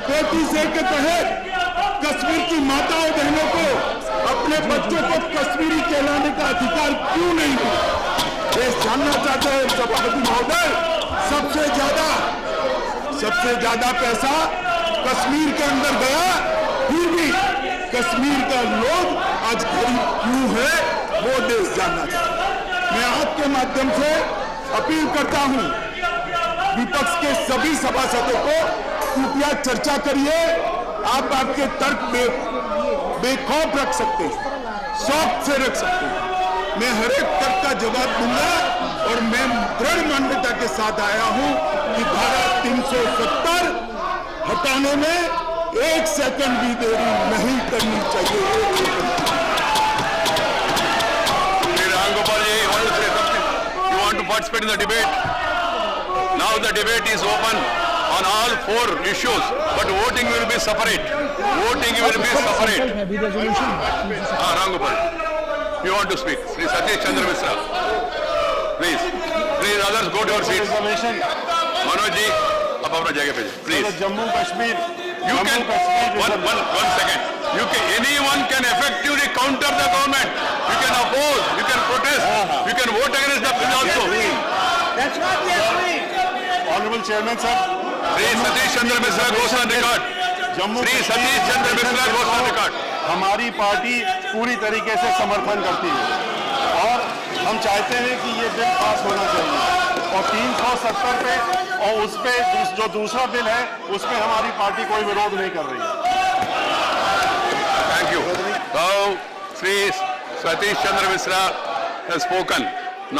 35A के तहत कश्मीर की माताओं बहनों को अपने बच्चों को कश्मीरी कहलाने का अधिकार क्यों नहीं मिला। देश जानना चाहता है सभापति महोदय, सबसे ज्यादा पैसा कश्मीर के अंदर गया, फिर भी कश्मीर का लोग आज गरीब क्यों है, वो देश जानना चाहता है। मैं आपके माध्यम से अपील करता हूं विपक्ष के सभी सभासदों को, कृपया चर्चा करिए। आप आपके तर्क बेखौफ रख सकते हैं, शौक से रख सकते हैं। मैं हर एक तर्क का जवाब दूंगा और मैं दृढ़ मान्यता के साथ आया हूं कि धारा 370 हटाने में 1 सेकंड भी देरी नहीं करनी चाहिए। Gopal ji, you want to say something? You want to participate in the debate? Now the debate is open on all 4 issues, but voting will be separate. Voting will be separate. Ram Gopal, you want to speak? Sri Satish Chandra Misra. Please, others go to your seats. Manoj ji, आप अपना जगह पे जाइए, please. Jammu Kashmir, You can, one second. Anyone can effectively counter the government. You can oppose, you can protest, you can vote against the bill also. That's what we are doing. Honorable Chairman, sir. Sri Satish Chandra Misra goes on record. Sri Satish Chandra Misra goes on record. हमारी पार्टी पूरी तरीके से समर्थन करती है और हम चाहते हैं कि ये बिल पास होना चाहिए और 370 पे और उस पे जो दूसरा बिल है उसमें हमारी पार्टी कोई विरोध नहीं कर रही है। Thank you. Now, Sri Satish Chandra Misra has spoken.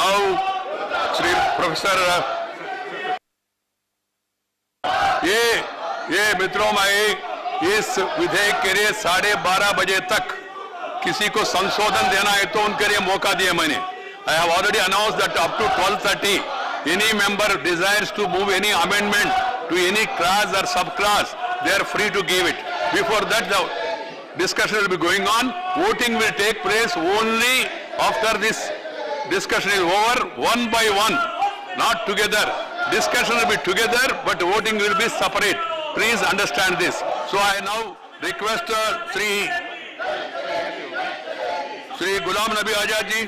Now, Sri Professor, ये मित्रों मैं इस विधेयक के लिए 12:30 बजे तक किसी को संशोधन देना है तो उनके लिए मौका दिया मैंने। I have already announced that up to 12:30, any member desires to move any amendment to any clause or subclass, they are free to give it. Before that, the discussion will be going on. Voting will take place only after this discussion is over, one by one, not together. Discussion will be together, but voting will be separate. Please understand this. So I now request Sri Ghulam Nabi Azad ji.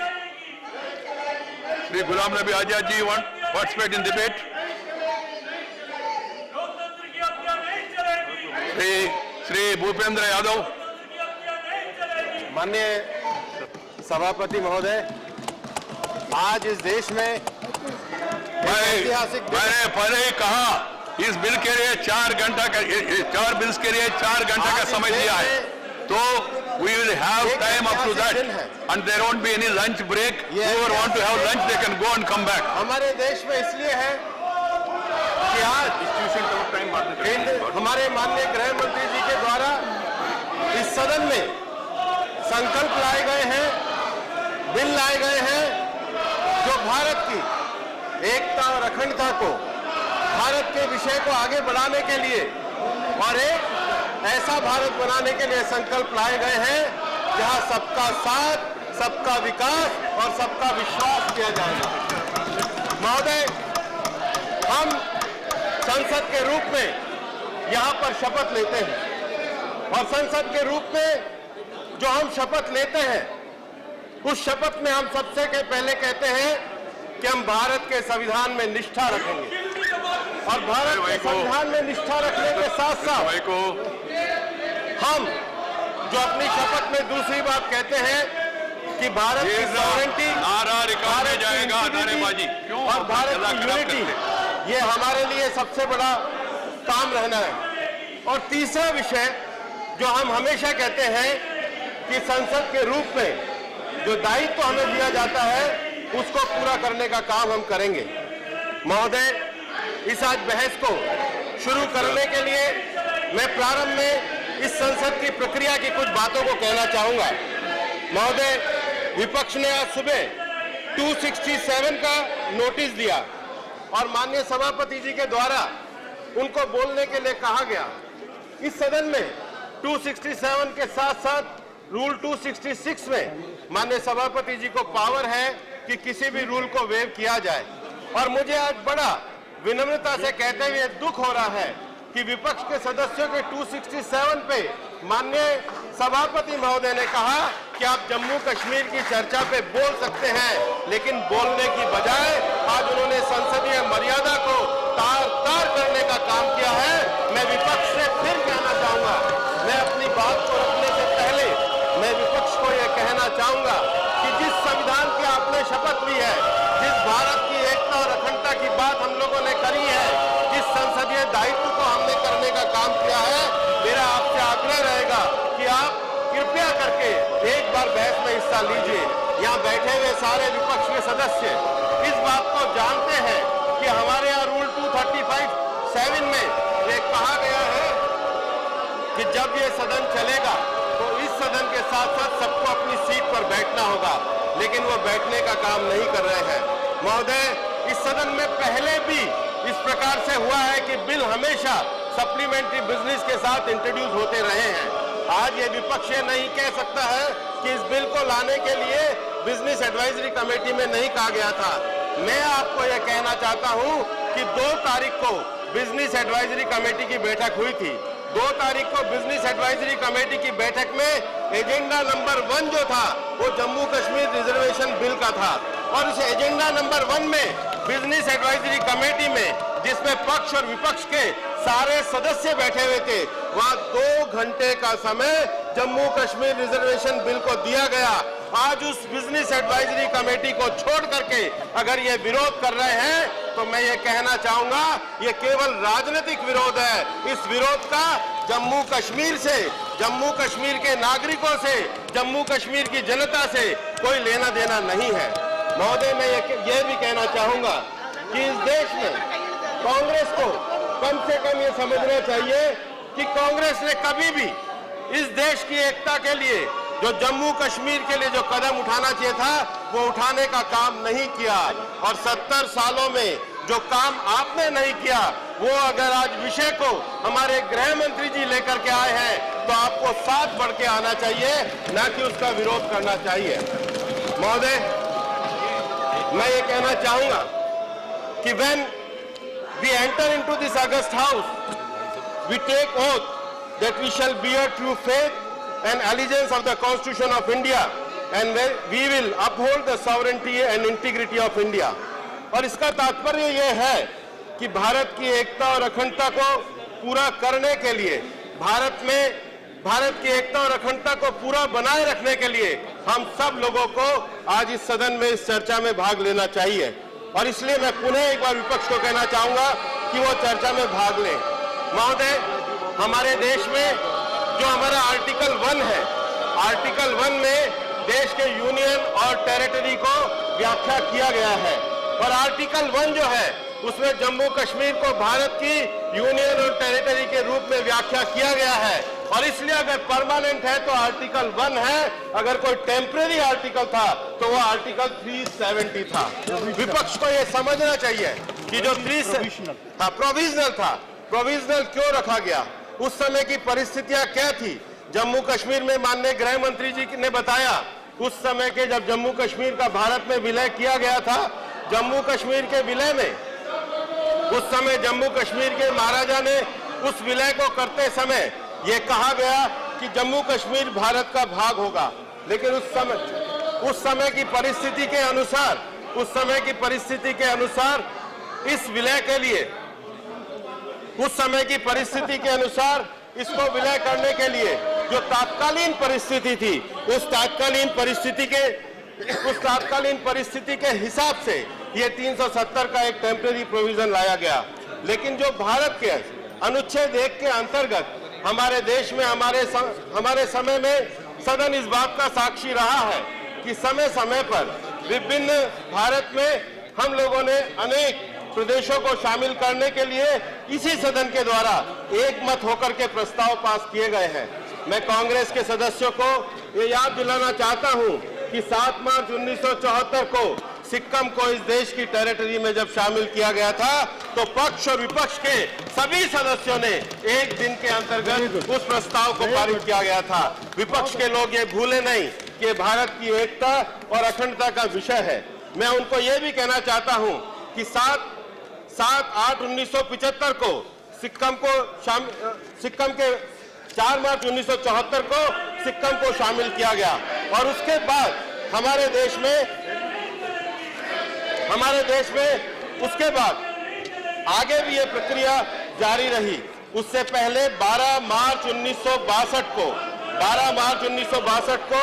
Sri Ghulam Nabi Azad ji, want participate in debate? Sri Bhupendra Yadav. माननीय सभापति महोदय, आज इस देश में मैंने पहले ही कहा इस बिल के लिए 4 घंटा का 4 बिल्स के लिए 4 घंटा का समय दिया है, तो we will have time up to that and there won't be any lunch break. Whoever want to have lunch they can go and come back. हमारे देश में इसलिए है कि आज हमारे माननीय गृह मंत्री जी के द्वारा इस सदन में संकल्प लाए गए हैं, बिल लाए गए हैं जो भारत की एकता और अखंडता को, भारत के विषय को आगे बढ़ाने के लिए और एक ऐसा भारत बनाने के लिए संकल्प लाए गए हैं जहां सबका साथ, सबका विकास और सबका विश्वास किया जाएगा। महोदय, हम संसद के रूप में यहां पर शपथ लेते हैं और संसद के रूप में जो हम शपथ लेते हैं उस शपथ में हम सबसे के पहले कहते हैं कि हम भारत के संविधान में निष्ठा रखेंगे और भारत के संविधान में निष्ठा रखने के साथ साथ भाई को हम जो अपनी शपथ में दूसरी बात कहते हैं कि भारत की सॉवरेंटी, नारा रिकॉर्ड में जाएगा, भारत की नारेबाजी इंटीग्रिटी क्यों और भारत गला की खराब यूनिटी, करते? ये हमारे लिए सबसे बड़ा काम रहना है। और तीसरा विषय जो हम हमेशा कहते हैं कि संसद के रूप में जो दायित्व हमें दिया जाता है उसको पूरा करने का काम हम करेंगे। महोदय, इस आज बहस को शुरू करने के लिए मैं प्रारंभ में इस संसद की प्रक्रिया की कुछ बातों को कहना चाहूंगा। महोदय, विपक्ष ने आज सुबह 267 का नोटिस दिया और माननीय सभापति जी के द्वारा उनको बोलने के लिए कहा गया। इस सदन में 267 के साथ साथ रूल 266 में माननीय सभापति जी को पावर है कि किसी भी रूल को वेव किया जाए। और मुझे आज बड़ा विनम्रता से कहते हुए दुख हो रहा है कि विपक्ष के सदस्यों के 267 पे माननीय सभापति महोदय ने कहा कि आप जम्मू कश्मीर की चर्चा पे बोल सकते हैं, लेकिन बोलने की बजाय आज उन्होंने संसदीय मर्यादा को तार करने का काम किया है। मैं विपक्ष से फिर कहना चाहूंगा, मैं अपनी बात को रखने से पहले मैं विपक्ष को यह कहना चाहूंगा कि जिस संविधान की आपने शपथ ली है, जिस भारत की एकता और अखंडता की बात हम लोगों ने करी है, जिस संसदीय दायित्व को हमने करने का काम किया है, मेरा आपसे आग्रह रहेगा कि आप कृपया करके एक बार बहस में हिस्सा लीजिए। यहाँ बैठे हुए सारे विपक्ष के सदस्य इस बात को जानते हैं कि हमारे यहाँ रूल 235(7) में ये कहा गया है कि जब ये सदन चलेगा तो इस सदन के साथ साथ सबको अपनी सीट पर बैठना होगा, लेकिन वो बैठने का काम नहीं कर रहे हैं। महोदय, इस सदन में पहले भी इस प्रकार से हुआ है कि बिल हमेशा सप्लीमेंट्री बिजनेस के साथ इंट्रोड्यूस होते रहे हैं। आज ये विपक्ष नहीं कह सकता है कि इस बिल को लाने के लिए बिजनेस एडवाइजरी कमेटी में नहीं कहा गया था। मैं आपको यह कहना चाहता हूं कि 2 तारीख को बिजनेस एडवाइजरी कमेटी की बैठक हुई थी। 2 तारीख को बिजनेस एडवाइजरी कमेटी की बैठक में एजेंडा नंबर 1 जो था वो जम्मू कश्मीर रिजर्वेशन बिल का था और इस एजेंडा नंबर 1 में बिजनेस एडवाइजरी कमेटी में जिसमें पक्ष और विपक्ष के सारे सदस्य बैठे हुए थे, वहां 2 घंटे का समय जम्मू कश्मीर रिजर्वेशन बिल को दिया गया। आज उस बिजनेस एडवाइजरी कमेटी को छोड़ करके अगर ये विरोध कर रहे हैं तो मैं ये कहना चाहूंगा ये केवल राजनीतिक विरोध है। इस विरोध का जम्मू कश्मीर से, जम्मू कश्मीर के नागरिकों से, जम्मू कश्मीर की जनता से कोई लेना देना नहीं है। महोदय, मैं ये भी कहना चाहूंगा कि इस देश में कांग्रेस को कम से कम ये समझना चाहिए कि कांग्रेस ने कभी भी इस देश की एकता के लिए जो जम्मू कश्मीर के लिए जो कदम उठाना चाहिए था वो उठाने का काम नहीं किया। और 70 सालों में जो काम आपने नहीं किया वो अगर आज विषय को हमारे गृह मंत्री जी लेकर के आए हैं तो आपको साथ बढ़ के आना चाहिए, ना कि उसका विरोध करना चाहिए। महोदय, मैं ये कहना चाहूंगा कि when we enter into this August House, we take oath that we shall bear true faith and allegiance of the Constitution of India and we will uphold the sovereignty and integrity of India. और इसका तात्पर्य ये है कि भारत की एकता और अखंडता को पूरा करने के लिए, भारत की एकता और अखंडता को पूरा बनाए रखने के लिए हम सब लोगों को आज इस सदन में इस चर्चा में भाग लेना चाहिए। और इसलिए मैं पुनः एक बार विपक्ष को कहना चाहूंगा कि वो चर्चा में भाग लें। महोदय, हमारे देश में जो हमारा आर्टिकल 1 है, आर्टिकल 1 में देश के यूनियन और टेरिटरी को व्याख्या किया गया है और आर्टिकल 1 जो है उसमें जम्मू कश्मीर को भारत की यूनियन और टेरिटरी के रूप में व्याख्या किया गया है। और इसलिए अगर परमानेंट है तो आर्टिकल 1 है, अगर कोई टेम्परेरी आर्टिकल था तो वो आर्टिकल 370 था। विपक्ष को ये समझना चाहिए कि जो प्रोविजनल था, प्रोविजनल क्यों रखा गया, उस समय की परिस्थितियां क्या थी। जम्मू कश्मीर में माननीय गृह मंत्री जी ने बताया उस समय के जब जम्मू कश्मीर का भारत में विलय किया गया था, जम्मू कश्मीर के विलय में उस समय जम्मू कश्मीर के महाराजा ने उस विलय को करते समय यह कहा गया कि जम्मू कश्मीर भारत का भाग होगा, लेकिन उस समय उस समय की परिस्थिति के अनुसार इस विलय के लिए, उस समय की परिस्थिति के अनुसार इसको विलय करने के लिए जो तात्कालीन परिस्थिति थी, उस तात्कालीन परिस्थिति के हिसाब से ये 370 का एक टेम्परेरी प्रोविजन लाया गया। लेकिन जो भारत के अनुच्छेद 1 के अंतर्गत हमारे देश में हमारे समय में सदन इस बात का साक्षी रहा है कि समय समय पर विभिन्न भारत में हम लोगों ने अनेक प्रदेशों को शामिल करने के लिए इसी सदन के द्वारा एक मत होकर के प्रस्ताव पास किए गए हैं। मैं कांग्रेस के सदस्यों को ये याद दिलाना चाहता हूं कि 7 मार्च 1974 को सिक्किम को इस देश की टेरिटरी में जब शामिल किया गया था तो पक्ष और विपक्ष के सभी सदस्यों ने एक दिन के अंतर्गत उस प्रस्ताव को पारित किया गया था। विपक्ष के लोग ये भूले नहीं कि भारत की एकता और अखंडता का विषय है। मैं उनको ये भी कहना चाहता हूं कि 7/8/1975 को सिक्किम के 4 मार्च 1974 को सिक्किम को शामिल किया गया और उसके बाद हमारे देश में उसके बाद आगे भी ये प्रक्रिया जारी रही। उससे पहले 12 मार्च 1962 को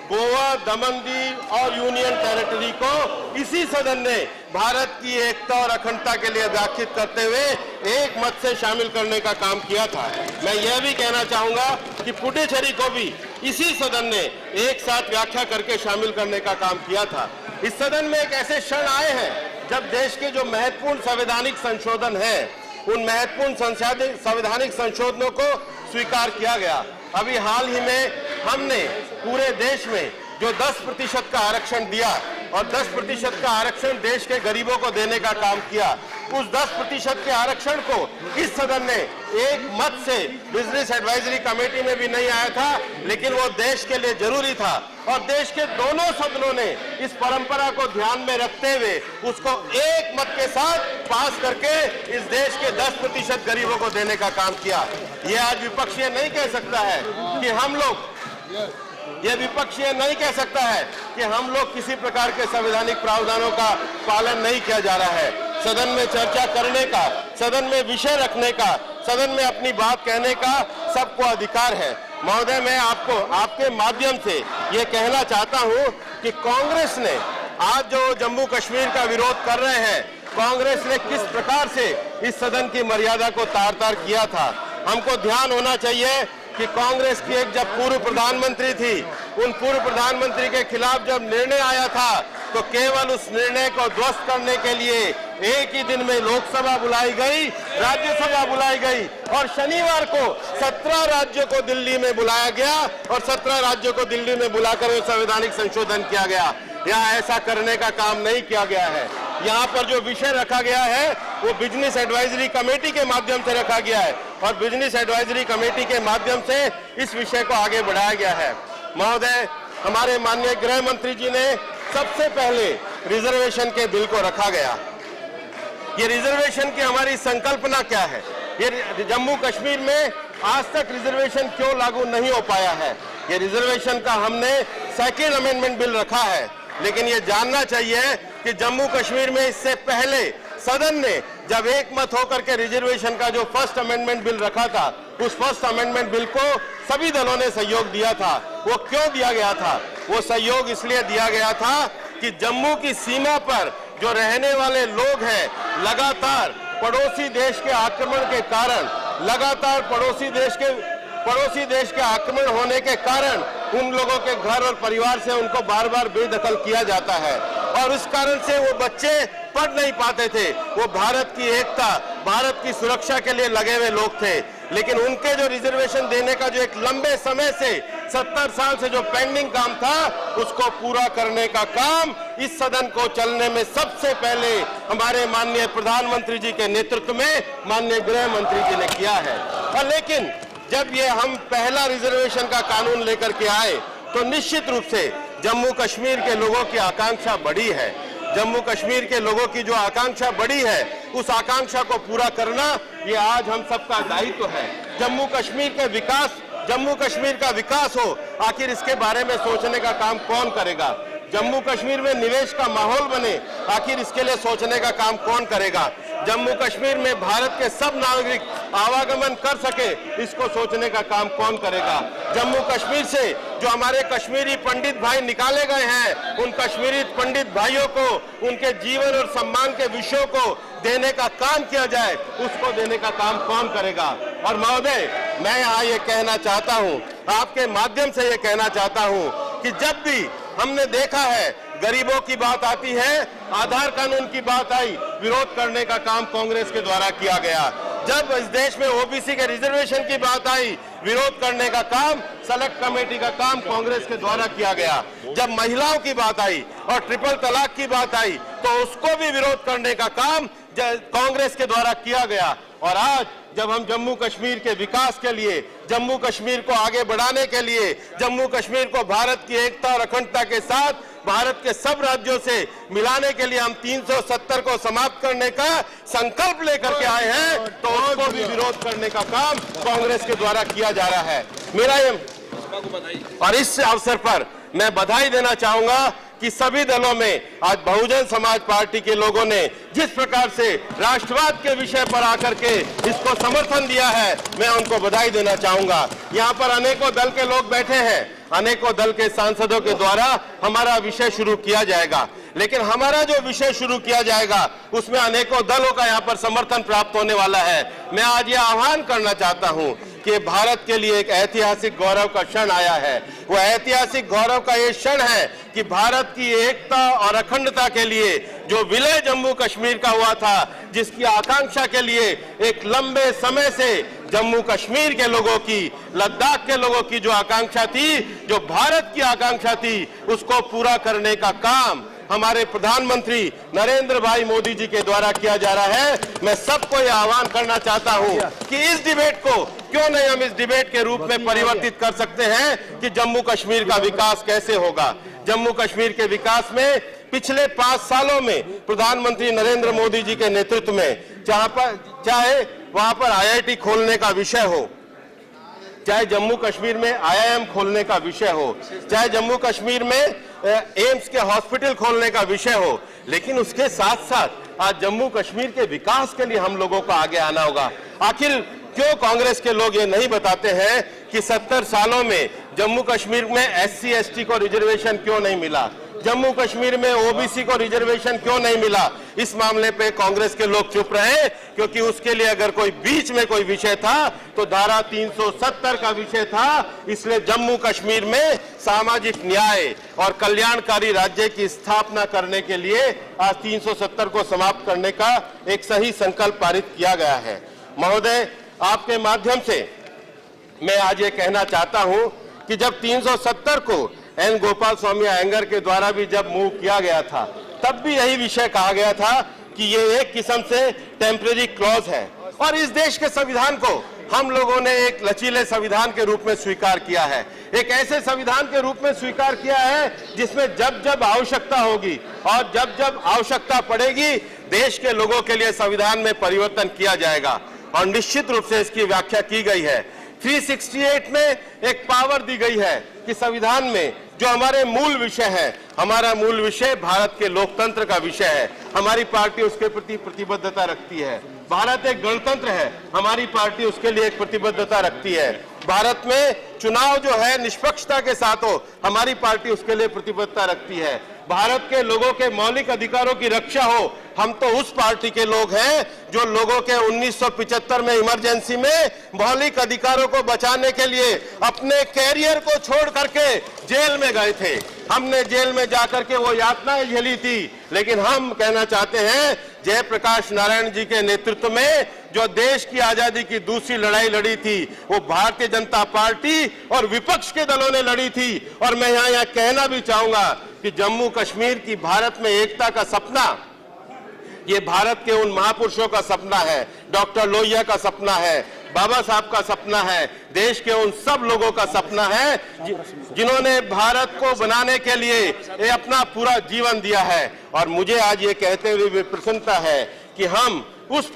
गोवा, दमन दीव और यूनियन टेरिटरी को इसी सदन ने भारत की एकता और अखंडता के लिए व्याख्यात करते हुए एक मत से शामिल करने का काम किया था। मैं यह भी कहना चाहूंगा कि पुडुचेरी को भी इसी सदन ने एक साथ व्याख्या करके शामिल करने का काम किया था। इस सदन में एक ऐसे क्षण आए हैं जब देश के जो महत्वपूर्ण संवैधानिक संशोधन है, उन महत्वपूर्ण संवैधानिक संशोधनों को स्वीकार किया गया। अभी हाल ही में हमने पूरे देश में जो 10% का आरक्षण दिया और 10% का आरक्षण देश के गरीबों को देने का काम किया, उस 10% के आरक्षण को इस सदन ने एक मत से बिजनेस एडवाइजरी कमेटी में भी नहीं आया था, लेकिन वो देश के लिए जरूरी था और देश के दोनों सदनों ने इस परंपरा को ध्यान में रखते हुए उसको एक मत के साथ पास करके इस देश के 10% गरीबों को देने का काम किया। ये आज विपक्ष ये नहीं कह सकता है कि हम लोग किसी प्रकार के संवैधानिक प्रावधानों का पालन नहीं किया जा रहा है। सदन में चर्चा करने का, सदन में विषय रखने का, सदन में अपनी बात कहने का सबको अधिकार है। महोदय, मैं आपको आपके माध्यम से ये कहना चाहता हूँ कि कांग्रेस ने आज जो जम्मू कश्मीर का विरोध कर रहे हैं, कांग्रेस ने किस प्रकार से इस सदन की मर्यादा को तार-तार किया था। हमको ध्यान होना चाहिए कि कांग्रेस की एक जब पूर्व प्रधानमंत्री थी, उन पूर्व प्रधानमंत्री के खिलाफ जब निर्णय आया था तो केवल उस निर्णय को ध्वस्त करने के लिए एक ही दिन में लोकसभा बुलाई गई, राज्यसभा बुलाई गई और शनिवार को 17 राज्यों को दिल्ली में बुलाया गया और 17 राज्यों को दिल्ली में बुलाकर संवैधानिक संशोधन किया गया। यहाँ ऐसा करने का काम नहीं किया गया है। यहाँ पर जो विषय रखा गया है वो बिजनेस एडवाइजरी कमेटी के माध्यम से रखा गया है और बिजनेस एडवाइजरी कमेटी के माध्यम से इस विषय को आगे बढ़ाया गया है। महोदय, हमारे माननीय गृह मंत्री जी ने सबसे पहले रिजर्वेशन के बिल को रखा गया। ये रिजर्वेशन की हमारी संकल्पना क्या है? ये जम्मू कश्मीर में आज तक रिजर्वेशन क्यों लागू नहीं हो पाया है? ये रिजर्वेशन का हमने सेकेंड अमेंडमेंट बिल रखा है, लेकिन ये जानना चाहिए कि जम्मू कश्मीर में इससे पहले सदन ने जब एक मत होकर के रिजर्वेशन का जो फर्स्ट अमेंडमेंट बिल रखा था, उस फर्स्ट अमेंडमेंट बिल को सभी दलों ने सहयोग दिया था। वो क्यों दिया गया था? वो सहयोग इसलिए दिया गया था कि जम्मू की सीमा पर जो रहने वाले लोग हैं, लगातार पड़ोसी देश के आक्रमण के कारण, लगातार पड़ोसी देश के आक्रमण होने के कारण उन लोगों के घर और परिवार से उनको बार बार बेदखल किया जाता है और इस कारण से वो बच्चे पढ़ नहीं पाते थे। वो भारत की एकता, भारत की सुरक्षा के लिए लगे हुए लोग थे, लेकिन उनके जो रिजर्वेशन देने का जो एक लंबे समय से 70 साल से जो पेंडिंग काम था, उसको पूरा करने का काम इस सदन को चलने में सबसे पहले हमारे माननीय प्रधानमंत्री जी के नेतृत्व में माननीय गृह मंत्री जी ने किया है। और लेकिन जब ये हम पहला रिजर्वेशन का कानून लेकर के आए तो निश्चित रूप से जम्मू कश्मीर के लोगों की आकांक्षा बढ़ी है। जम्मू कश्मीर के लोगों की जो आकांक्षा बढ़ी है, उस आकांक्षा को पूरा करना ये आज हम सबका दायित्व है। जम्मू कश्मीर का विकास हो, आखिर इसके बारे में सोचने का काम कौन करेगा? जम्मू कश्मीर में निवेश का माहौल बने, आखिर इसके लिए सोचने का काम कौन करेगा? जम्मू कश्मीर में भारत के सब नागरिक आवागमन कर सके, इसको सोचने का काम कौन करेगा? जम्मू कश्मीर से जो हमारे कश्मीरी पंडित भाई निकाले गए हैं, उन कश्मीरी पंडित भाइयों को उनके जीवन और सम्मान के विषयों को देने का काम किया जाए, उसको देने का काम कौन करेगा? और महोदय, मैं यहाँ ये कहना चाहता हूँ, आपके माध्यम से ये कहना चाहता हूँ कि जब भी हमने देखा है गरीबों की बात आती है, आधार कानून की बात आई, विरोध करने का काम कांग्रेस के द्वारा किया गया। जब इस देश में ओबीसी के रिजर्वेशन की बात आई, विरोध करने का काम, सेलेक्ट कमेटी का काम कांग्रेस के द्वारा किया गया। जब महिलाओं की बात आई और ट्रिपल तलाक की बात आई, तो उसको भी विरोध करने का काम कांग्रेस के द्वारा किया गया। और आज जब हम जम्मू कश्मीर के विकास के लिए, जम्मू कश्मीर को आगे बढ़ाने के लिए, जम्मू कश्मीर को भारत की एकता और अखंडता के साथ भारत के सब राज्यों से मिलाने के लिए हम 370 को समाप्त करने का संकल्प लेकर के आए हैं, तो उसको भी विरोध करने का काम कांग्रेस के द्वारा किया जा रहा है। मेरा ये, और इस अवसर पर मैं बधाई देना चाहूंगा कि सभी दलों में आज बहुजन समाज पार्टी के लोगों ने जिस प्रकार से राष्ट्रवाद के विषय पर आकर के इसको समर्थन दिया है, मैं उनको बधाई देना चाहूंगा। यहाँ पर अनेकों दल के लोग बैठे हैं, अनेकों दल के सांसदों के द्वारा हमारा विषय शुरू किया जाएगा, लेकिन हमारा जो विषय शुरू किया जाएगा उसमें अनेकों दलों का यहाँ पर समर्थन प्राप्त होने वाला है। मैं आज ये आह्वान करना चाहता हूँ कि भारत के लिए एक ऐतिहासिक गौरव का क्षण आया है। वो ऐतिहासिक गौरव का ये क्षण है कि भारत की एकता और अखंडता के लिए जो विलय जम्मू कश्मीर का हुआ था, जिसकी आकांक्षा के लिए एक लंबे समय से जम्मू कश्मीर के लोगों की, लद्दाख के लोगों की जो आकांक्षा थी, जो भारत की आकांक्षा थी, उसको पूरा करने का काम हमारे प्रधानमंत्री नरेंद्र भाई मोदी जी के द्वारा किया जा रहा है। मैं सबको यह आह्वान करना चाहता हूं कि इस डिबेट को क्यों नहीं हम इस डिबेट के रूप में परिवर्तित कर सकते हैं कि जम्मू कश्मीर का विकास कैसे होगा। जम्मू कश्मीर के विकास में पिछले 5 सालों में प्रधानमंत्री नरेंद्र मोदी जी के नेतृत्व में चाहे वहां पर IIT खोलने का विषय हो, चाहे जम्मू कश्मीर में IIM खोलने का विषय हो, चाहे जम्मू कश्मीर में एम्स के हॉस्पिटल खोलने का विषय हो, लेकिन उसके साथ साथ आज जम्मू कश्मीर के विकास के लिए हम लोगों को आगे आना होगा। आखिर क्यों कांग्रेस के लोग ये नहीं बताते हैं कि 70 सालों में जम्मू कश्मीर में SC ST को रिजर्वेशन क्यों नहीं मिला, जम्मू कश्मीर में OBC को रिजर्वेशन क्यों नहीं मिला? इस मामले पे कांग्रेस के लोग चुप रहे, क्योंकि उसके लिए अगर कोई बीच में कोई विषय था तो धारा 370 का विषय था। इसलिए जम्मू कश्मीर में सामाजिक न्याय और कल्याणकारी राज्य की स्थापना करने के लिए आज 370 को समाप्त करने का एक सही संकल्प पारित किया गया है। महोदय, आपके माध्यम से मैं आज ये कहना चाहता हूं कि जब 370 को एन गोपाल स्वामी अयंगर के द्वारा भी जब मूव किया गया था, तब भी यही विषय कहा गया था कि ये एक किस्म से टेम्परेरी क्लॉज है, और इस देश के संविधान को हम लोगों ने एक लचीले संविधान के रूप में स्वीकार किया है, एक ऐसे संविधान के रूप में स्वीकार किया है जिसमें जब जब आवश्यकता होगी और जब जब आवश्यकता पड़ेगी, देश के लोगों के लिए संविधान में परिवर्तन किया जाएगा। और निश्चित रूप से इसकी व्याख्या की गई है। 368 में एक पावर दी गई है कि संविधान में जो हमारे मूल विषय है, हमारा मूल विषय भारत के लोकतंत्र का विषय है, हमारी पार्टी उसके प्रति प्रतिबद्धता रखती है। भारत एक गणतंत्र है, हमारी पार्टी उसके लिए एक प्रतिबद्धता रखती है। भारत में चुनाव जो है निष्पक्षता के साथ हो, हमारी पार्टी उसके लिए प्रतिबद्धता रखती है। भारत के लोगों के मौलिक अधिकारों की रक्षा हो, हम तो उस पार्टी के लोग हैं जो लोगों के 1975 में इमरजेंसी में मौलिक अधिकारों को बचाने के लिए अपने कैरियर को छोड़ करके जेल में गए थे। हमने जेल में जाकर के वो यातनाएं झेली थी, लेकिन हम कहना चाहते हैं जयप्रकाश नारायण जी के नेतृत्व में जो देश की आजादी की दूसरी लड़ाई लड़ी थी, वो भारतीय जनता पार्टी और विपक्ष के दलों ने लड़ी थी। और मैं यहाँ कहना भी चाहूंगा कि जम्मू कश्मीर की भारत में एकता का सपना, ये भारत के उन महापुरुषों का सपना है, डॉक्टर लोहिया का सपना है, बाबा साहब का सपना है, देश के उन सब लोगों का सपना है जिन्होंने भारत को बनाने के लिए ये अपना पूरा जीवन दिया है। और मुझे आज ये कहते हुए भी प्रसन्नता है कि हम उस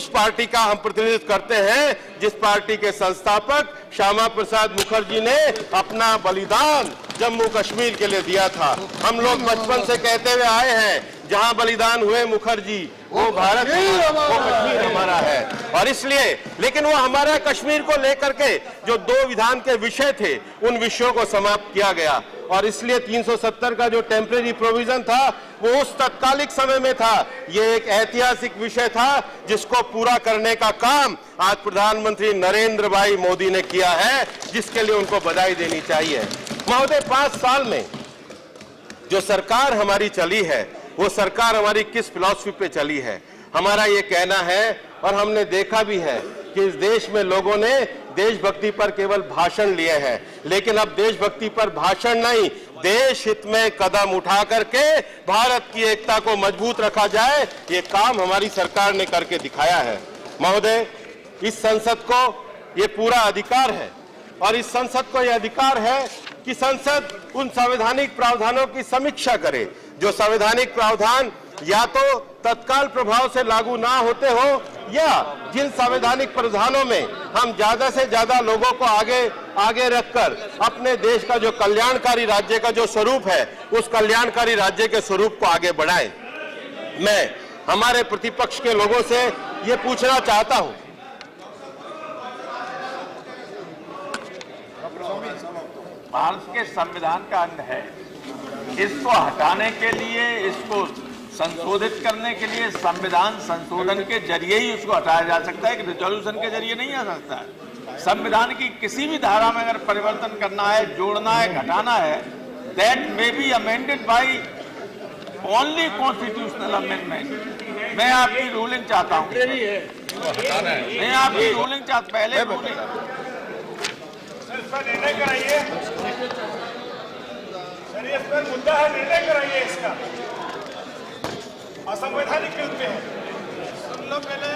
पार्टी का हम प्रतिनिधित्व करते हैं जिस पार्टी के संस्थापक श्यामा प्रसाद मुखर्जी ने अपना बलिदान जम्मू कश्मीर के लिए दिया था। हम लोग बचपन से कहते हुए आए हैं, जहां बलिदान हुए मुखर्जी, वो भारत, वो कश्मीर हमारा है। और इसलिए, लेकिन वो हमारा कश्मीर को लेकर के जो 2 विधान के विषय थे, उन विषयों को समाप्त किया गया। और इसलिए 370 का जो टेम्परेरी प्रोविजन था, वो उस तत्कालिक समय में था। ये एक ऐतिहासिक विषय था जिसको पूरा करने का काम आज प्रधानमंत्री नरेंद्र भाई मोदी ने किया है, जिसके लिए उनको बधाई देनी चाहिए। महोदय, 5 साल में जो सरकार हमारी चली है, वो सरकार हमारी किस फिलॉसफी पे चली है? हमारा ये कहना है, और हमने देखा भी है कि इस देश में लोगों ने देशभक्ति पर केवल भाषण लिए हैं, लेकिन अब देशभक्ति पर भाषण नहीं, देश हित में कदम उठा करके भारत की एकता को मजबूत रखा जाए, ये काम हमारी सरकार ने करके दिखाया है। महोदय, इस संसद को ये पूरा अधिकार है, और इस संसद को यह अधिकार है कि संसद उन संवैधानिक प्रावधानों की समीक्षा करे जो संवैधानिक प्रावधान या तो तत्काल प्रभाव से लागू ना होते हो, या जिन संवैधानिक प्रावधानों में हम ज्यादा से ज्यादा लोगों को आगे रखकर अपने देश का जो कल्याणकारी राज्य का जो स्वरूप है, उस कल्याणकारी राज्य के स्वरूप को आगे बढ़ाएं। मैं हमारे प्रतिपक्ष के लोगों से ये पूछना चाहता हूं, भारत के संविधान का अंग है, इसको हटाने के लिए, इसको संशोधित करने के लिए संविधान संशोधन के जरिए ही उसको हटाया जा सकता है, कि रिजोल्यूशन के जरिए नहीं आ सकता है। संविधान की किसी भी धारा में अगर परिवर्तन करना है, जोड़ना है, घटाना है, that may be amended by only constitutional amendment. मैं आपकी रूलिंग चाहता हूँ, मैं आपकी रूलिंग चाहता, पहले रूलिंग निर्णय कराइए सर, इस पर मुद्दा है, निर्णय कराइए इसका। असंवैधानिक कृत्य है। सुन लो पहले।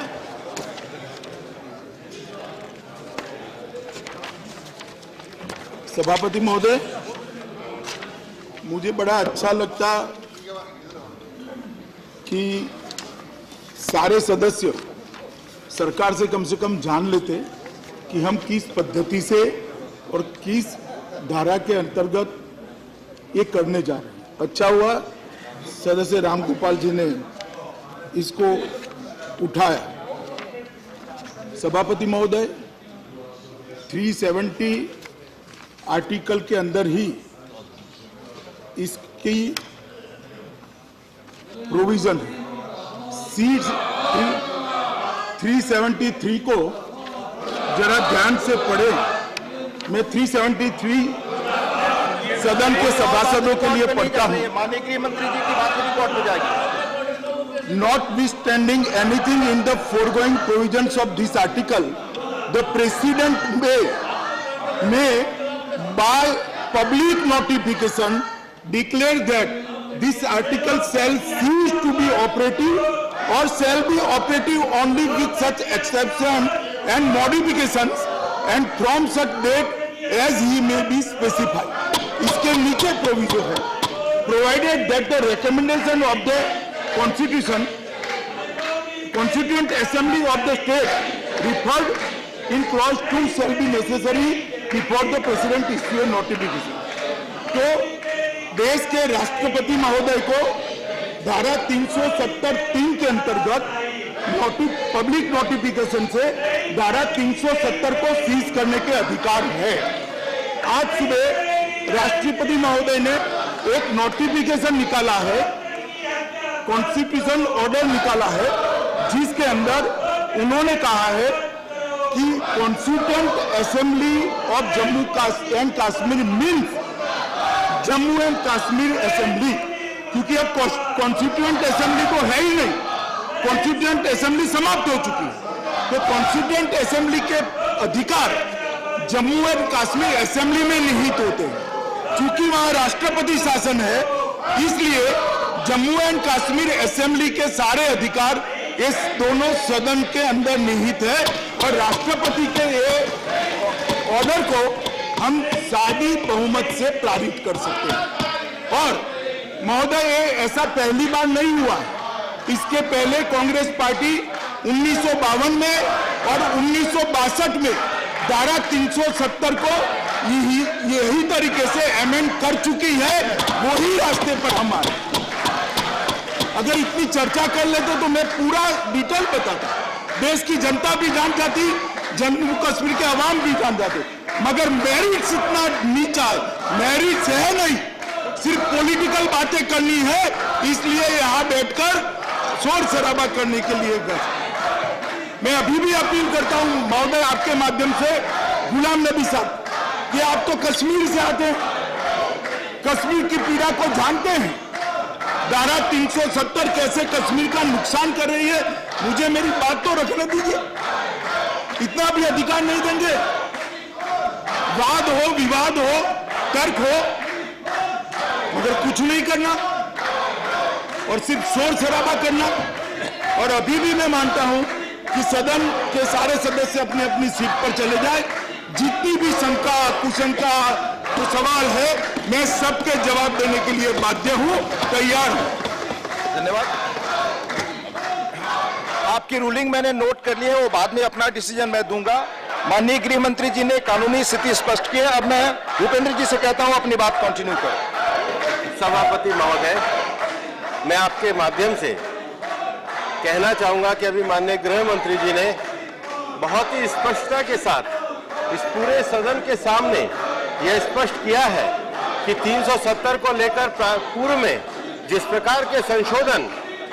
सभापति महोदय, मुझे बड़ा अच्छा लगता कि सारे सदस्य सरकार से कम जान लेते कि हम किस पद्धति से और किस धारा के अंतर्गत ये करने जा रहे हैं। अच्छा हुआ सदस्य रामगोपाल जी ने इसको उठाया। सभापति महोदय, 370 आर्टिकल के अंदर ही इसकी प्रोविजन है। सीट 373 को जरा ध्यान से पढ़े। मैं 373 सदन के सभासदों के लिए पढ़ता हूं। माननीय गृह मंत्री जी की बात रिकॉर्ड हो जाएगी। Notwithstanding anything in the foregoing provisions of this article, the President may by public notification declare that this article shall cease to be operative or shall be operative only with such exception and modifications and from such date as he may be specified. इसके नीचे प्रोविजन है, provided that the recommendation of the Constituent Assembly of the state referred in clause 2 shall be necessary before the President issue a notification. तो देश के राष्ट्रपति महोदय को धारा 370(3) के अंतर्गत पब्लिक नोटिफिकेशन से धारा 370 को सीज करने के अधिकार है। आज सुबह राष्ट्रपति महोदय ने एक नोटिफिकेशन निकाला है, कॉन्स्टिट्यूशन ऑर्डर निकाला है, जिसके अंदर उन्होंने कहा है कि constituent assembly of Jammu and Kashmir means Jammu and Kashmir assembly, क्योंकि अब कॉन्स्टिट्यूएंट असेंबली तो है ही नहीं, कॉन्स्टिट्यूएंट असेंबली समाप्त हो चुकी है। तो कॉन्स्टिट्यूएंट असेंबली के अधिकार जम्मू एंड कश्मीर असेंबली में निहित होते हैं। चूंकि वहां राष्ट्रपति शासन है, इसलिए जम्मू एंड कश्मीर असेंबली के सारे अधिकार इस दोनों सदन के अंदर निहित है, और राष्ट्रपति के ये ऑर्डर को हम शादी बहुमत से पारित कर सकते हैं। और महोदय, ये ऐसा पहली बार नहीं हुआ। इसके पहले कांग्रेस पार्टी 1952 में और 1962 में धारा 370 को यही तरीके से अमेंड कर चुकी है, वही रास्ते पर हम आए। अगर इतनी चर्चा कर लेते तो मैं पूरा डिटेल बताता, देश की जनता भी जान जाती, जम्मू कश्मीर के अवाम भी जान जाते, मगर मेरिट्स इतना नीचा है, मेरिट्स है नहीं, सिर्फ पॉलिटिकल बातें करनी है, इसलिए यहाँ बैठकर शोर शराबा करने के लिए गए। मैं अभी भी अपील करता हूं महोदय आपके माध्यम से, गुलाम नबी साहब, कि आप तो कश्मीर से आते हैं, कश्मीर की पीड़ा को जानते हैं, धारा 370 कैसे कश्मीर का नुकसान कर रही है, मुझे मेरी बात तो रखने दीजिए, इतना भी अधिकार नहीं देंगे। वाद हो, विवाद हो, तर्क हो, मगर कुछ नहीं करना और सिर्फ शोर शराबा करना। और अभी भी मैं मानता हूं कि सदन के सारे सदस्य अपनी अपनी सीट पर चले जाए, जितनी भी शंका कुशंका तो सवाल है, मैं सबके जवाब देने के लिए बाध्य हूं, तैयार हूं। धन्यवाद। आपकी रूलिंग मैंने नोट कर ली है, वो बाद में अपना डिसीजन मैं दूंगा। माननीय गृह मंत्री जी ने कानूनी स्थिति स्पष्ट की है। अब मैं भूपेंद्र जी से कहता हूं अपनी बात कंटिन्यू करें। सभापति महोदय, मैं आपके माध्यम से कहना चाहूंगा कि अभी माननीय गृह मंत्री जी ने बहुत ही स्पष्टता के साथ इस पूरे सदन के सामने यह स्पष्ट किया है कि 370 को लेकर पूर्व में जिस प्रकार के संशोधन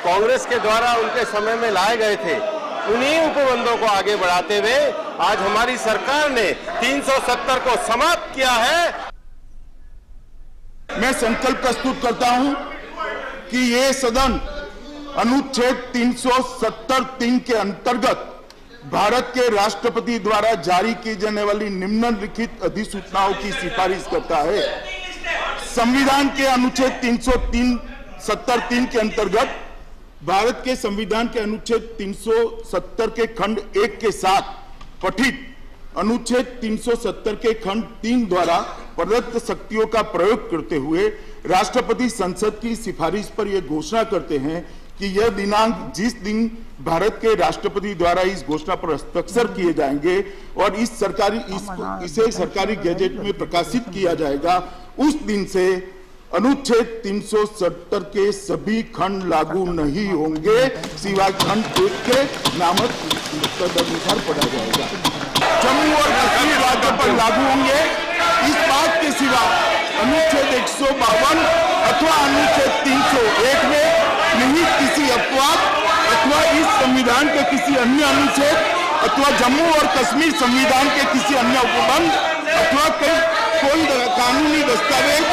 कांग्रेस के द्वारा उनके समय में लाए गए थे, उन्हीं उपबंधों को आगे बढ़ाते हुए आज हमारी सरकार ने 370 को समाप्त किया है। मैं संकल्प प्रस्तुत करता हूं कि ये सदन अनुच्छेद 370(3) के अंतर्गत भारत के राष्ट्रपति द्वारा जारी की जाने वाली निम्नलिखित अधिसूचनाओं की सिफारिश करता है। संविधान के अनुच्छेद 370(3) के अंतर्गत भारत के संविधान के अनुच्छेद 370 के खंड 1 के साथ पठित अनुच्छेद 370 के खंड 3 द्वारा प्रदत्त शक्तियों का प्रयोग करते हुए राष्ट्रपति संसद की सिफारिश पर यह घोषणा करते हैं कि यह दिनांक जिस दिन भारत के राष्ट्रपति द्वारा इस घोषणा पर हस्ताक्षर किए जाएंगे और इसे सरकारी गैजेट में प्रकाशित किया जाएगा, उस दिन से अनुच्छेद 370 के सभी खंड लागू नहीं होंगे, सिवाय खंड 1 के नामक तदनुसार पढ़ा जाएगा। जम्मू और कश्मीर राज्य पर लागू होंगे, इस बात के सिवा अनुच्छेद 152 अथवा अनुच्छेद 301 में नहीं किसी अपवाद अथवा इस संविधान के किसी अन्य अनुच्छेद अथवा जम्मू और कश्मीर संविधान के किसी अन्य उपबंध अथवा कोई कानूनी दस्तावेज,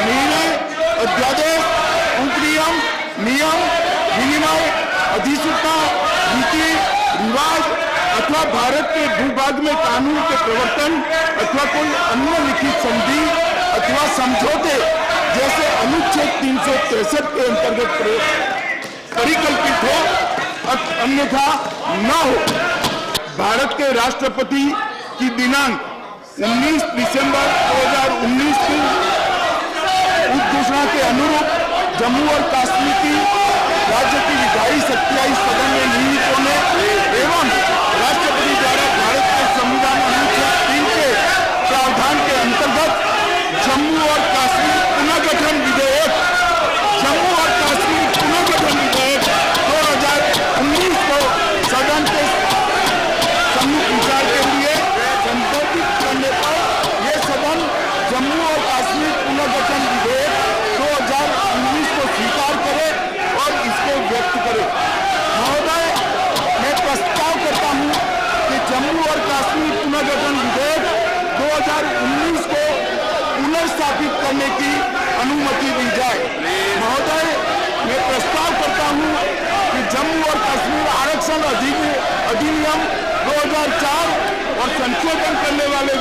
निर्णय, अध्यादेश, उपनियम, नियम, विनिमय, अधिसूचना, रीति रिवाज अथवा भारत के भूभाग में कानून के प्रवर्तन अथवा कोई अन्य लिखित संधि अथवा समझौते जैसे अनुच्छेद 363 के अंतर्गत परिकल्पित हो, अन्यथा न हो। भारत के राष्ट्रपति की दिनांक 19 दिसंबर 2019 की उद्घोषणा के अनुरूप जम्मू और कश्मीर की राज्य की विधायी शक्तियां इस सदन में निहित होने एवं राष्ट्रपति द्वारा भारत के संविधान अनुच्छेद 3 के प्रावधान के अंतर्गत जम्मू और कश्मीर पुनर्गठन विधेयक, जम्मू और कश्मीर पुनर्गठन विधेयक 2019 को सदन के सम्मुख विचार के लिए संदर्भित करने पर यह सदन जम्मू और कश्मीर पुनर्गठन विधेयक 2019 को स्वीकार करे और इसको व्यक्त करे। महोदय, मैं प्रस्ताव करता हूं कि जम्मू और कश्मीर पुनर्गठन विधेयक 2019 को पुनर्स्थापित करने की अनुमति दी जाए। महोदय, मैं प्रस्ताव करता हूं कि जम्मू और कश्मीर आरक्षण अधिनियम 2004 और संशोधन करने वाले